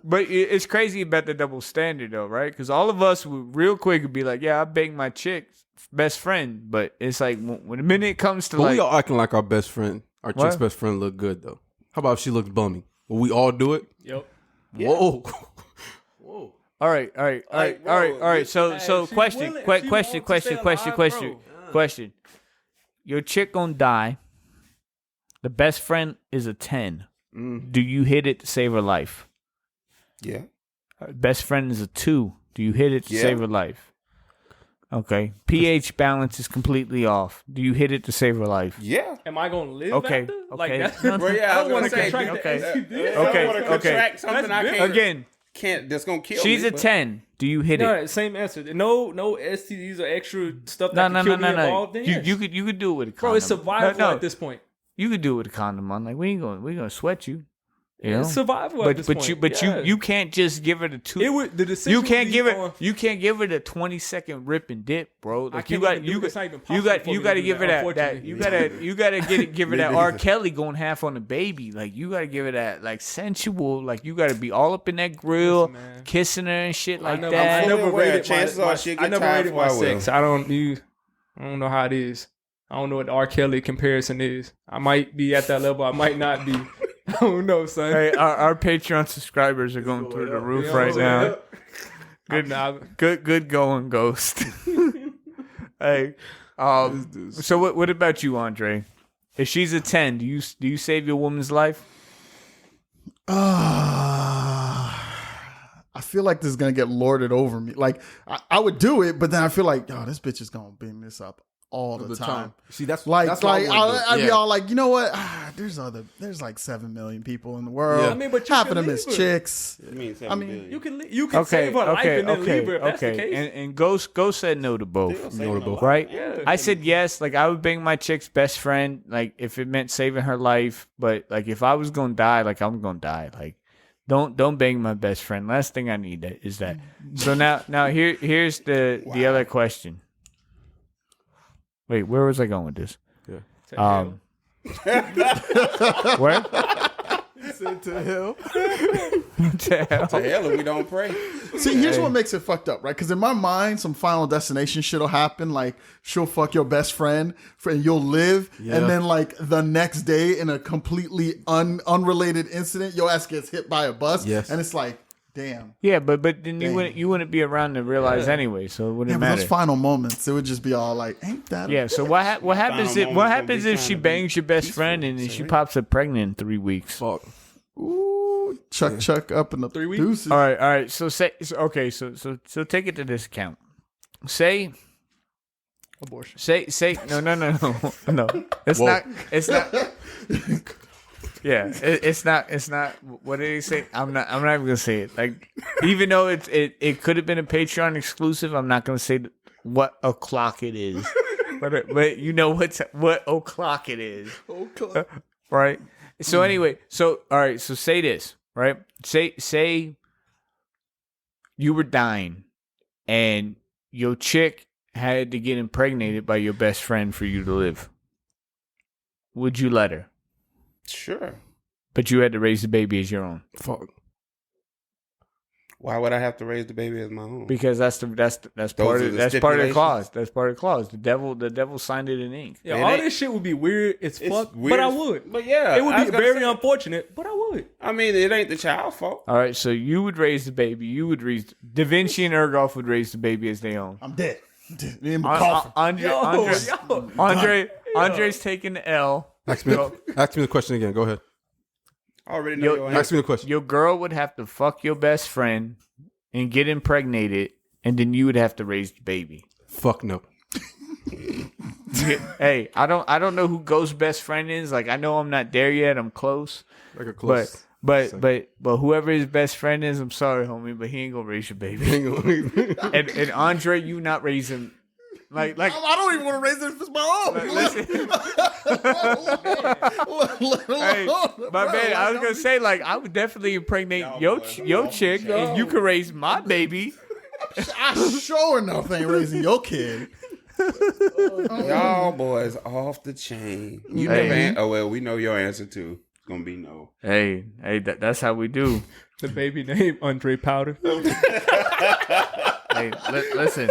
but it's crazy about the double standard though, right? Because all of us would real quick would be like, yeah, I bang my chick's best friend, but it's like when the minute it comes to But like, we all acting like our best friend, our chick's What? best friend, look good though. How about if she looks bummy? Will we all do it? Yep. Whoa, whoa. all right. So she's question, willing- que- she question, wants to question, stay question, alive, question, question. Your chick gonna die. The best friend is a 10. Do you hit it to save her life? Yeah. Best friend is a 2. Do you hit it to Yeah. save her life? Okay. pH balance is completely off. Do you hit it to save her life? Yeah. Am I gonna live Okay, after? okay. Like that? No, Well, yeah, I don't want to say, contract okay. the STD. I don't Okay, want to okay. contract something I That's can't. Again, That's gonna kill she's me. a but- 10. Do you hit it? No, same answer. No STDs or extra stuff that can kill me involved. Then yes. You could do it with a condom. Bro, it's survival No, at this point. you could do it with a condom on. Like we gonna sweat you. You know? It's survival at this point. You can't just give it a 2. It would the decision. You can't would be give it. on- You can't give it a 20-second rip and dip, bro. Like can't you got even do you it. got It's not even you possible got for you me got to to do give her that, that you got to give her that R. Kelly going half on the baby. Like you got to give her that like sensual. Like you got to be all up in that grill, Listen, man. kissing her and shit like I that. fully never aware. rated Chances my are she'll get I never tired rated before my I will. sex. I don't know how it is. I don't know what the R. Kelly comparison is. I might be at that level. I might not be. I don't know, son. Hey, our Patreon subscribers are going through the roof Yeah, right now. I'm not- Good going, Ghost. Hey, so what about you, Andre? If she's a 10, do you save your woman's life? I feel like this is gonna get lorded over me. Like I would do it, but then I feel like, yo, this bitch is gonna bring this up all the time. See, that's Like, that's what I wouldn't do. I'd be Yeah. all like, you know what? There's like 7 million people in the world. Yeah. I mean, but you half can of them leave is her. chicks. I mean, I mean, You can save her life and then leave her if that's the case. And Ghost said no to both. Notable. Right? Yeah. I said yes. Like I would bang my chick's best friend, like if it meant saving her life. But like if I was gonna die, like I'm gonna die. Like don't bang my best friend. Last thing I need is that. So now here's the other question. Wait, where was I going with this? Where? To hell. What the hell? the hell if we don't pray. See, here's what makes it fucked up, right? Because in my mind, some Final Destination shit'll happen. Like she'll fuck your best friend, and you'll live, and then like the next day, in a completely unrelated incident, your ass gets hit by a bus. Yes. And it's like, damn. Yeah, but then you wouldn't be around to realize anyway, so it wouldn't Yeah, but matter. those final moments, it would just be all like, ain't that? Yeah. So what happens if moment gonna be she trying to be bangs your best friend and then she pops up pregnant in 3 weeks? Fuck. Ooh, chuck up in the 3 weeks? deuces. All right. So so take it to this account. Say Abortion. no. It's not. Yeah, it's not. What did he say? I'm not even gonna say it. Like, even though it could have been a Patreon exclusive, I'm not gonna say what o'clock it is. But you know what o'clock it is, right? So anyway, all right. So say this, right? Say you were dying, and your chick had to get impregnated by your best friend for you to live. Would you let her? Sure. But you had to raise the baby as your own Fuck. Why would I have to raise the baby as my own? because that's part are of the that's part of the stipulations? clause. That's part of the clause. The devil signed it in ink. Yeah, It all ain't- this shit would be weird as fuck, weird but I as- would. But yeah, It would I be was gonna very say- unfortunate, but I would. I mean, it ain't the child's fault. All right, so you would raise the baby. You would raise Da Vinci and Ergoff would raise the baby as their own. I'm dead. In my coffin. Andre's taking the L. Ask me the question again. Go ahead. I already know your Ask answer. me the question. Your girl would have to fuck your best friend and get impregnated, and then you would have to raise the baby. Fuck no. Hey, I don't know who Ghost's best friend is. Like, I know I'm not there yet. I'm close. Like a close. But whoever his best friend is, I'm sorry, homie, but he ain't gonna raise your baby. and Andre, you not raising. Like I don't even want to raise it if it's my own. Hey, my man, I was gonna say, like, I would definitely impregnate your chick, and you could raise my baby. I sure enough ain't raising your kid. Y'all boys off the chain. You never. Oh well, we know your answer too. It's gonna be no. Hey, that's how we do. The baby name Andre Powder. Hey, listen.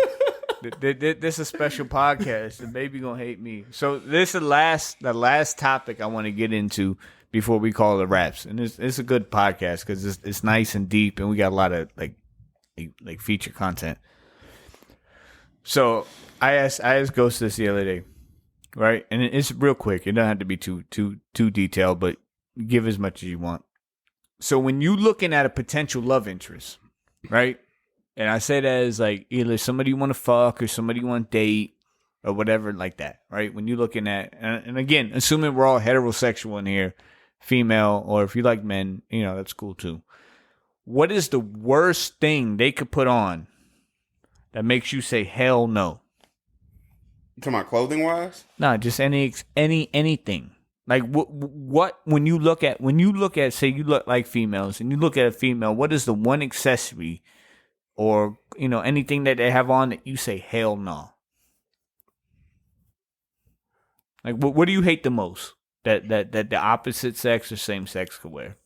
This is a special podcast. The baby gonna hate me. So this is the last topic I want to get into before we call it wraps. And it's a good podcast because it's nice and deep, and we got a lot of like feature content. So I asked Ghost this the other day, right? And it's real quick. It doesn't have to be too detailed, but give as much as you want. So when you looking at a potential love interest, right? And I say that as like either somebody you want to fuck or somebody you want to date or whatever like that, right? When you're looking at, and again, assuming we're all heterosexual in here, female, or if you like men, that's cool too. What is the worst thing they could put on that makes you say hell no? You talking about clothing wise? No, just anything. Like what when you look at say you look like females and you look at a female, what is the one accessory or anything that they have on that you say hell no? Like what do you hate the most that the opposite sex or same sex could wear?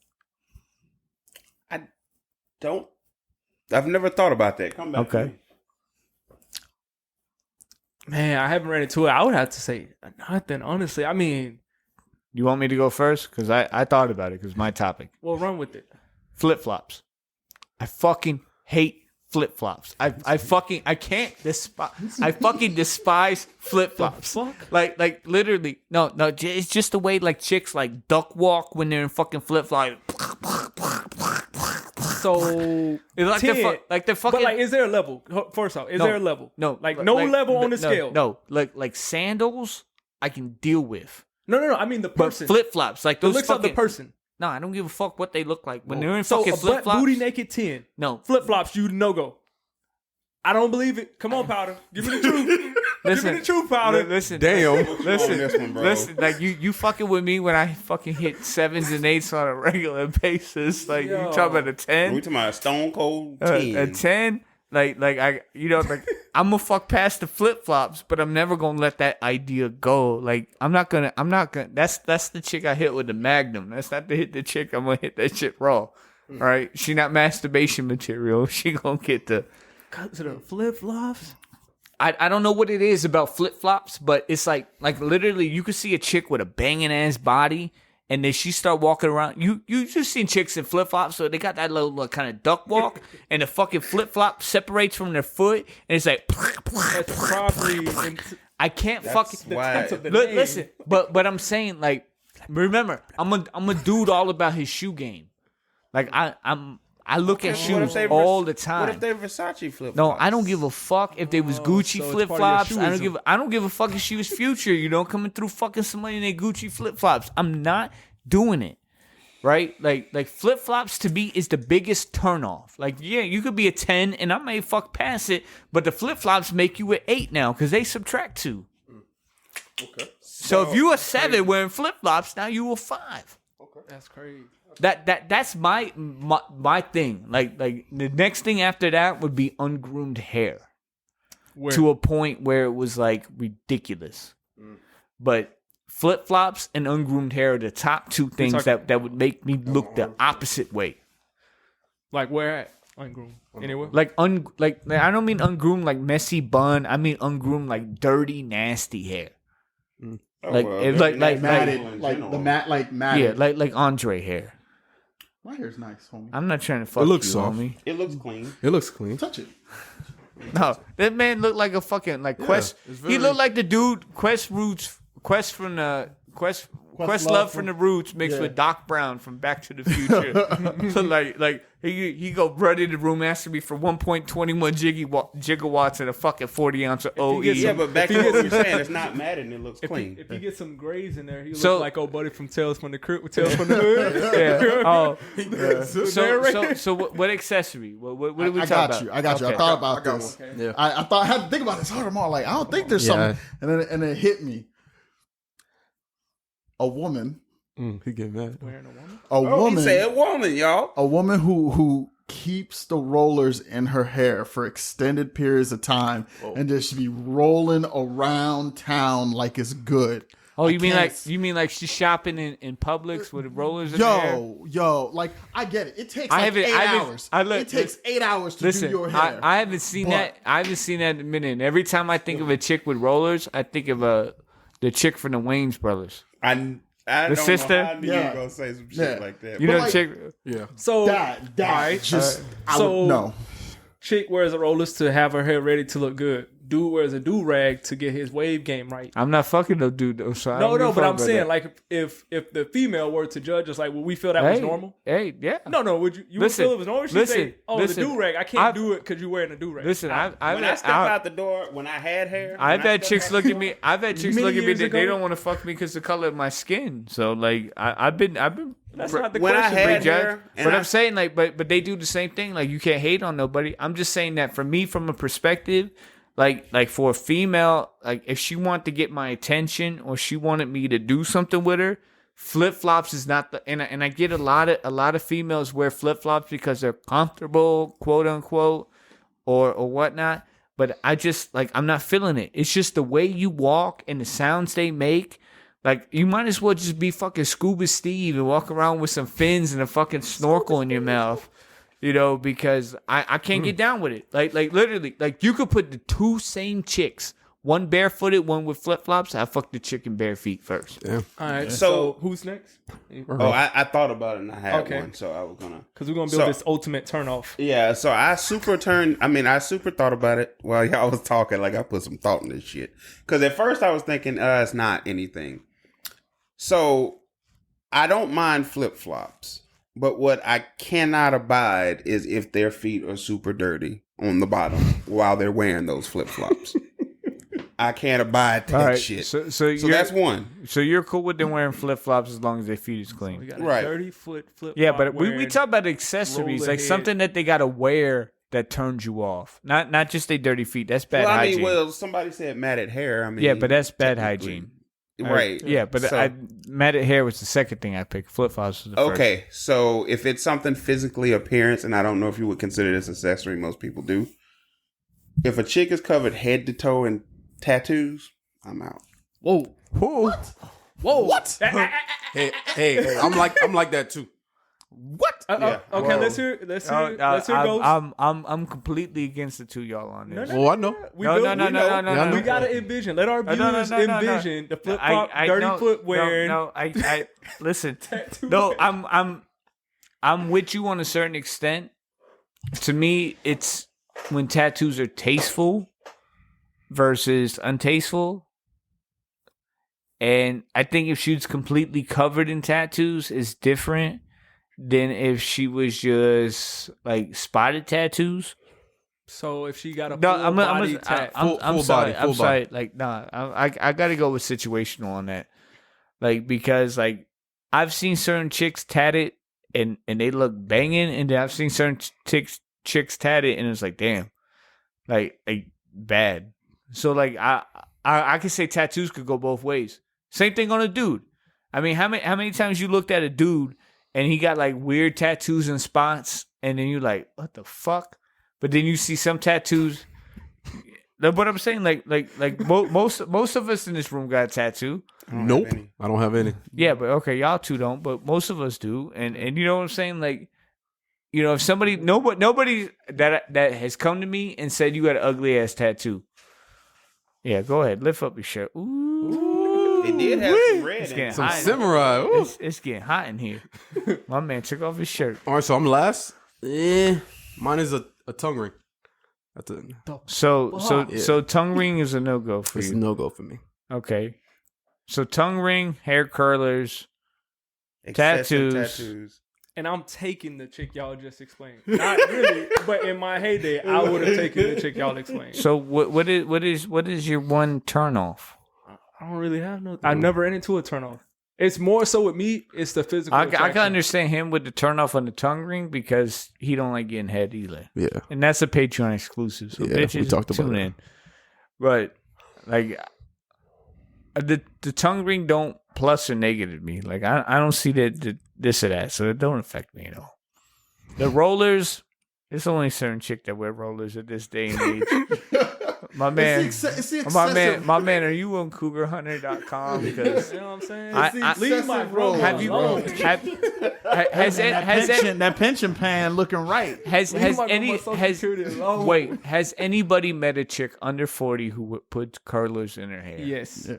I've never thought about that. Come back. Okay. Man, I haven't ran into it. I would have to say nothing, honestly. I mean, You want me to go first? Because I thought about it because it's my topic. well, run with it. Flip-flops. I fucking hate flip-flops. I can't despise. I fucking despise flip-flops. Fuck? Like literally. No. It's just the way like chicks like duck walk when they're in fucking flip-flops. So It's like 10, they're fucking. But like, is there a level? First off, is No. there a level? No, like no level on the scale. No, like sandals, I can deal with. No. I mean the But person. flip flops, like the those looks fucking. of the person. No, I don't give a fuck what they look like when they're in So fucking a flip butt flops. booty naked 10. No, Flip flops, you no go. I don't believe it. Come on, Powder. Give me the truth. listen, Give me the truth, Powder. Listen, Damn. On this one, bro. listen. Like you fucking with me when I fucking hit 7s and 8s on a regular basis. Like Yo. you talking about a We 10, talking about a stone cold 10. a 10. Like I, like I'm gonna fuck past the flip flops, but I'm never gonna let that idea go. Like I'm not gonna. That's the chick I hit with the Magnum. That's not to hit the chick. I'm gonna hit that shit raw. All right, she not masturbation material. She gonna get the. Cut to the flip flops. I don't know what it is about flip flops, but it's like literally you could see a chick with a banging ass body, and then she start walking around. You just seen chicks in flip flops, so they got that little kind of duck walk, and the fucking flip flop separates from their foot, and it's like. That's probably. I can't That's fucking why. listen. But I'm saying like, remember, I'm a dude all about his shoe game. Like I look at shoes all the time. What if they Versace flip? No, I don't give a fuck if they was Gucci so it's flip part of flops. your I don't give a fuck if she was Future. Coming through fucking somebody in their Gucci flip flops. I'm not doing it. Right? Like flip flops to me is the biggest turnoff. Like yeah, you could be a 10 and I may fuck past it, but the flip flops make you an 8 now because they subtract 2. Okay. So if you a 7 wearing flip flops, now you a 5. That's crazy. That's my thing. Like the next thing after that would be ungroomed hair. To a point where it was like ridiculous. But flip flops and ungroomed hair are the top 2 things that would make me look the opposite way. Like where at? Ungroomed. Anywhere? Like I don't mean ungroomed like messy bun. I mean ungroomed like dirty, nasty hair. Like it's like Matted, like the matted. yeah, like Andre hair. My hair's nice, homie. I'm not trying to fuck looks you, soft. homie. It looks clean. It looks clean. Touch it. No, that man looked like a fucking like Quest. it's He very- looked like the dude Quest from the Quest. Questlove from the Roots mixed with Doc Brown from Back to the Future. So like he go run in the room asking me for 1.21 gigawatts and a fucking 40 ounce of OE. Yeah, but back to what we were saying, it's not Madden. It looks clean. If you get some grays in there, he look like old buddy from Tales from the Hood. So what accessory? What are we talking about? I got you. I thought about this. Yeah. I had to think about this hard. I'm all like, I don't think there's something. And then it hit me. A woman. He get mad. Wearing a woman? A woman. He said woman, y'all. A woman who keeps the rollers in her hair for extended periods of time and just be rolling around town like it's good. Oh, you mean like she's shopping in Publix with rollers in her hair? Yo, like I get it. It takes 8 hours. It takes 8 hours to do your hair. I haven't seen that. I haven't seen that in a minute. And every time I think of a chick with rollers, I think of the chick from the Wayans brothers. I the don't sister? know how you were gonna say some shit like that. You know, like, chick. Yeah. So no. Chick wears the rollers to have her hair ready to look good. Dude wears a do-rag to get his wave game right. I'm not fucking no dude though. So No, but I'm saying like if the female were to judge us, like would we feel that was normal? Hey, yeah. No. Would you would feel it was normal? She'd say, the do-rag. I can't do it because you're wearing a do-rag. Listen, when I step out the door, when I had hair, I've had chicks look at me. I've had chicks look at me years that they ago? don't want to fuck me because the color of my skin. So like I've been. That's not the when I question. had prejudged. hair, and But I'm saying like, but they do the same thing. Like you can't hate on nobody. I'm just saying that for me, from a perspective, like for a female, like if she wanted to get my attention or she wanted me to do something with her, flip flops is not the. And I get a lot of females wear flip flops because they're comfortable, quote unquote, or whatnot. But I just like I'm not feeling it. It's just the way you walk and the sounds they make. Like, you might as well just be fucking Scuba Steve and walk around with some fins and a fucking snorkel in your mouth, you know, because I can't get down with it. Like literally, like, you could put the two same chicks, one barefooted, one with flip-flops. I fuck the chick in bare feet first. Yeah. All right. So who's next? Oh, I thought about it and I had one, so I was gonna. Because we're gonna build this ultimate turnoff. Yeah, so I super thought about it while y'all was talking. Like I put some thought in this shit because at first I was thinking, it's not anything. So I don't mind flip flops, but what I cannot abide is if their feet are super dirty on the bottom while they're wearing those flip flops. I can't abide that shit. So that's one. So you're cool with them wearing flip flops as long as their feet is clean. We got Right. a dirty flip Yeah, but we talk about accessories, like something that they gotta wear that turns you off. Not just their dirty feet. That's bad hygiene. Somebody said matted hair. I mean, Yeah, but that's bad hygiene. Right. Yeah, but matted hair was the second thing I picked. Flip flops was the first. Okay, so if it's something physically appearance, and I don't know if you would consider this accessory, most people do. If a chick is covered head to toe in tattoos, I'm out. Whoa. What? Hey, I'm like that too. What? Okay, let's hear goes. I'm completely against the two y'all on this. Well, I know. No. We gotta envision. Let our viewers envision the flip flop, dirty foot wearing. I listen. No, I'm with you on a certain extent. To me, it's when tattoos are tasteful versus untasteful. And I think if she was completely covered in tattoos, it's different than if she was just like spotted tattoos. So if she got a full body tat, I'm sorry. Like, nah, I gotta go with situational on that. Like, because like I've seen certain chicks tatted and they look banging, and then I've seen certain chicks tatted and it's like, damn, like bad. So like I could say tattoos could go both ways. Same thing on a dude. I mean, how many times you looked at a dude and he got like weird tattoos and spots, and then you're like, what the fuck? But then you see some tattoos. But I'm saying, like most of us in this room got a tattoo. Nope, I don't have any. Yeah, but okay, y'all two don't, but most of us do. And you know what I'm saying? Like, you know, if nobody that has come to me and said you got an ugly ass tattoo. Yeah, go ahead, lift up your shirt. Ooh. It did have some red in it. Some samurai. It's getting hot in here. My man took off his shirt. All right, so I'm last. Mine is a tongue ring. That's it. So tongue ring is a no-go for It's you. a no-go for me. Okay. So tongue ring, hair curlers, Excessive tattoos. And I'm taking the chick y'all just explained. Not really, but in my heyday, I would have taken the chick y'all explained. So what is your one turnoff? I don't really have no. I never ran into a turnoff. It's more so with me. It's the physical. I can understand him with the turnoff on the tongue ring because he don't like getting head either. Yeah. And that's a Patreon exclusive. So Yeah, we bitches, talked about tune that. in. But like the tongue ring don't plus or negative me. Like I don't see that this or that, so it don't affect me at all. The rollers, it's only a certain chick that wear rollers at this day and age. My man, It's the my man, are you on CougarHunter.com? Because You know what I'm saying? leave my roll. have you alone. has that pension plan looking right. has Leave my any Social has Security alone. wait has anybody met a chick under 40 who puts curlers in her hair? Yes. Yeah.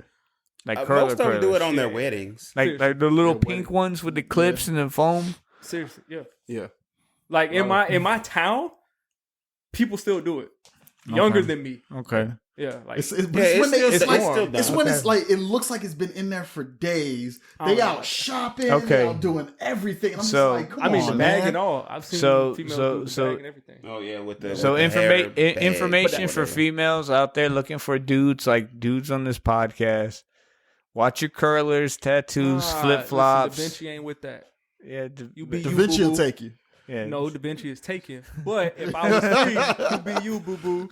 Like Most of them do curlers. it on their weddings. Like the little Yeah, pink ones with the clips and the foam. Seriously, yeah. Yeah. Like in my town, people still do it. Younger than me. Okay. Yeah. Like It's Yeah, when it's they, still- it's it's like still it's done. when it's like it looks like it's been in there for days. They Oh, out shopping, Okay. they out doing everything. And I'm So, just like, come I mean, on, the bag man. and all. I've seen So- females so- do the so- bag and everything. Oh yeah, with the So with the hair bag, information for whatever. females out there looking for dudes like dudes on this podcast. Watch your curlers, tattoos, flip flops. Da Vinci ain't with that. Yeah, You be Da you, Vinci will boo-boo. take you. yeah. No, Da Vinci is taken. But if I was free, you be you, boo boo.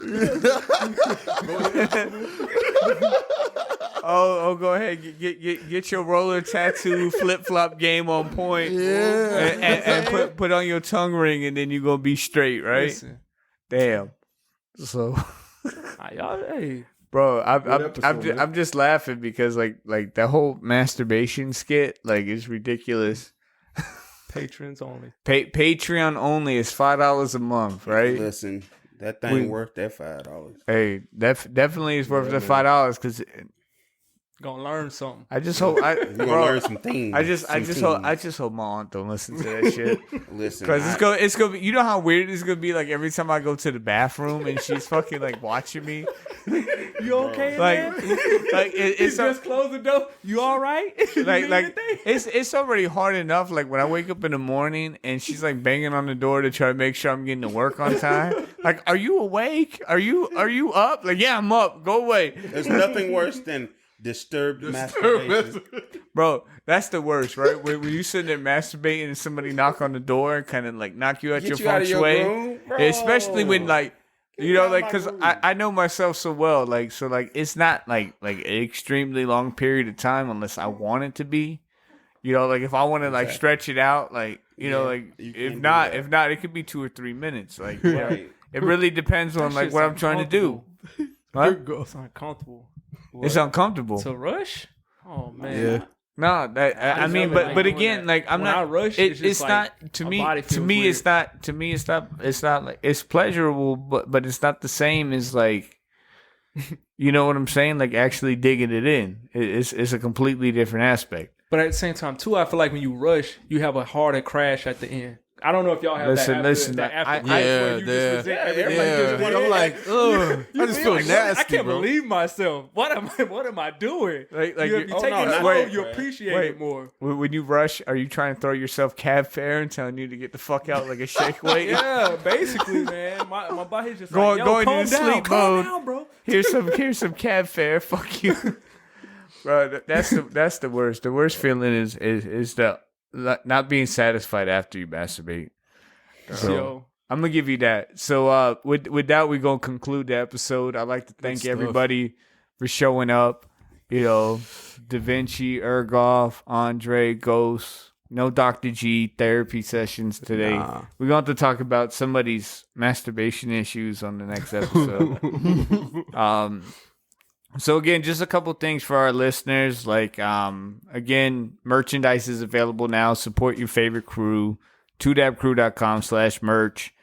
Oh, go ahead. Get your roller tattoo flip flop game on point. Yeah. And put on your tongue ring, and then you gonna be straight, right? Listen, Damn. So, y'all, hey, bro, episode, man? I'm just laughing because like the whole masturbation skit like is ridiculous. patrons only. Patreon only is $5 a month, right? Listen, that thing worth that $5. Hey, that definitely is worth the $5 because Gonna learn something. I just hope You're gonna learn some things. I just things. hope my aunt don't listen to that shit. Listen, Because it's gonna be, you know how weird it's gonna be like every time I go to the bathroom and she's fucking like watching me. You okay, Like, man? like it's so, Just close the door. You all right? You like need anything? it's already hard enough. Like when I wake up in the morning and she's like banging on the door to try to make sure I'm getting to work on time. Like, are you awake? Are you up? Like, yeah, I'm up. Go away. there's nothing worse than disturbed masturbation. Bro, that's the worst, right? When you sitting there masturbating and somebody knock on the door and kind of like knock you out Get your you out feng of your shui. room, bro. Especially when like, you me know, out of like, my cause room. I know myself so well, like, so like, it's not like an extremely long period of time unless I want it to be, you know, like if I want to like stretch it out, like, you know, Yeah, like you if can't not, do that. if not, it could be 2 or 3 minutes. Like, you know, Right. it really depends on like shit's what I'm trying to do. uncomfortable. What? It's uncomfortable. It's uncomfortable. To rush? Oh man. Yeah. No, that I mean, but again, like I'm when not. I rush, It, it's just it's like not to my me. body To feels me, weird. it's not. To me, it's not. It's not like it's pleasurable, but it's not the same as like. You know what I'm saying? Like actually digging it in. It's a completely different aspect. But at the same time, too, I feel like when you rush, you have a harder crash at the end. I don't know if y'all have Listen, that. listen, That I- after I- where you yeah, just present yeah, everything. everybody Just gives one I'm like, ugh. I just feel like, nasty, I can't bro. believe myself. What am I doing? Like you, if you oh, take no, it not slow, that, you right. appreciate Wait. it more. When you rush, are you trying to throw yourself cab fare and telling you to get the fuck out like a shake weight? Yeah, basically, man. My body's just Going- like, yo, going calm into down, sleep calm mode. down, bro. Here's some cab fare. Fuck you, bro. That's the worst. The worst feeling is the not being satisfied after you masturbate. So Yo, I'm gonna give you that. So with that, we're gonna conclude the episode. I'd like to thank stuff. everybody for showing up. You know, Da Vinci, Ergoff, Andre, Ghost. No Dr. G therapy sessions today. Nah. We're going to have to talk about somebody's masturbation issues on the next episode. So again, just a couple things for our listeners. Like, again, merchandise is available now. Support your favorite crew. 2dabcrew.com/merch.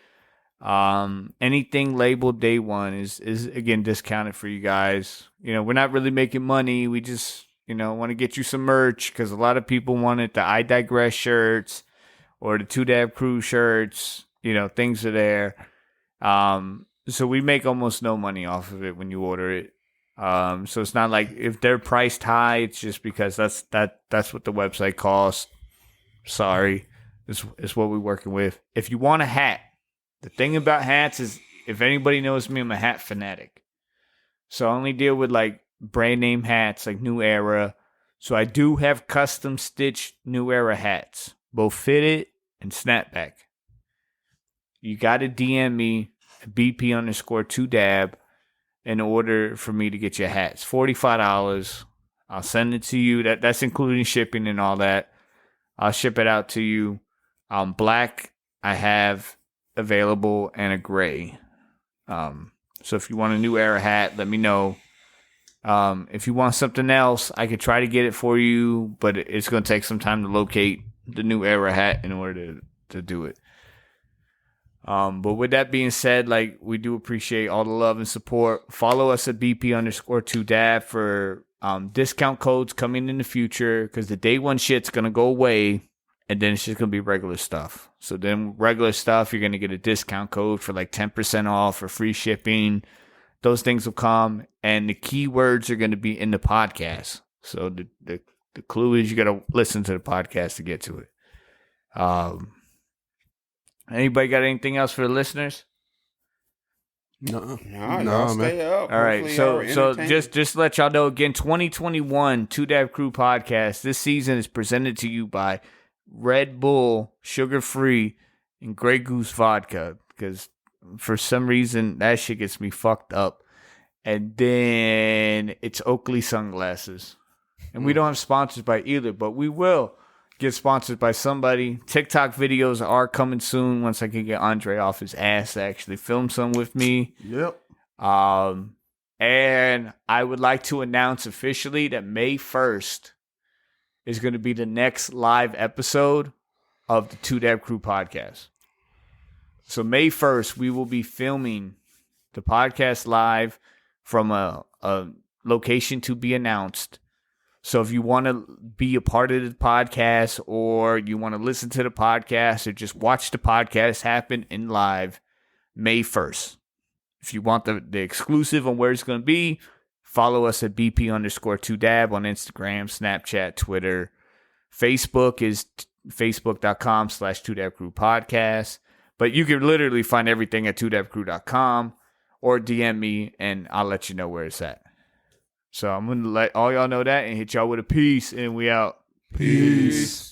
Anything labeled day one is again discounted for you guys. You know, we're not really making money. We just, you know, want to get you some merch because a lot of people wanted the I Digress shirts or the 2Dab Crew shirts. You know, things are there. So we make almost no money off of it when you order it. So it's not like if they're priced high, it's just because that's what the website costs. Sorry, it's what we're working with. If you want a hat, the thing about hats is, if anybody knows me, I'm a hat fanatic. So I only deal with like brand name hats, like New Era. So I do have custom stitched New Era hats, both fitted and snapback. You got to DM me BP_2dab in order for me to get your hats. $45. I'll send it to you. That's including shipping and all that. I'll ship it out to you. Black I have available, and a gray. So if you want a New Era hat, let me know. If you want something else, I could try to get it for you, but it's going to take some time to locate the New Era hat in order to do it. But with that being said, like, we do appreciate all the love and support. Follow us at BP_2dab for discount codes coming in the future, because the day one shit's going to go away, and then it's just going to be regular stuff. So then regular stuff, you're going to get a discount code for like 10% off or free shipping. Those things will come, and the keywords are going to be in the podcast. So the clue is you got to listen to the podcast to get to it. Anybody got anything else for the listeners? No, y'all stay up. All right, Hopefully so just to let y'all know again, 2021 Two Dab Crew podcast this season is presented to you by Red Bull Sugar Free and Grey Goose Vodka, because for some reason that shit gets me fucked up. And then it's Oakley sunglasses, and we don't have sponsors by either, but we will get sponsored by somebody. TikTok videos are coming soon once I can get Andre off his ass to actually film some with me. Yep. And I would like to announce officially that May 1st is going to be the next live episode of the Two Dab Crew podcast. So May 1st, we will be filming the podcast live from a location to be announced. So if you want to be a part of the podcast, or you want to listen to the podcast, or just watch the podcast happen in live, May 1st. If you want the exclusive on where it's going to be, follow us at BP_2dab on Instagram, Snapchat, Twitter. Facebook is facebook.com/2dabcrew podcast. But you can literally find everything at 2dabcrew.com, or DM me and I'll let you know where it's at. So I'm going to let all y'all know that and hit y'all with a peace, and we out. Peace.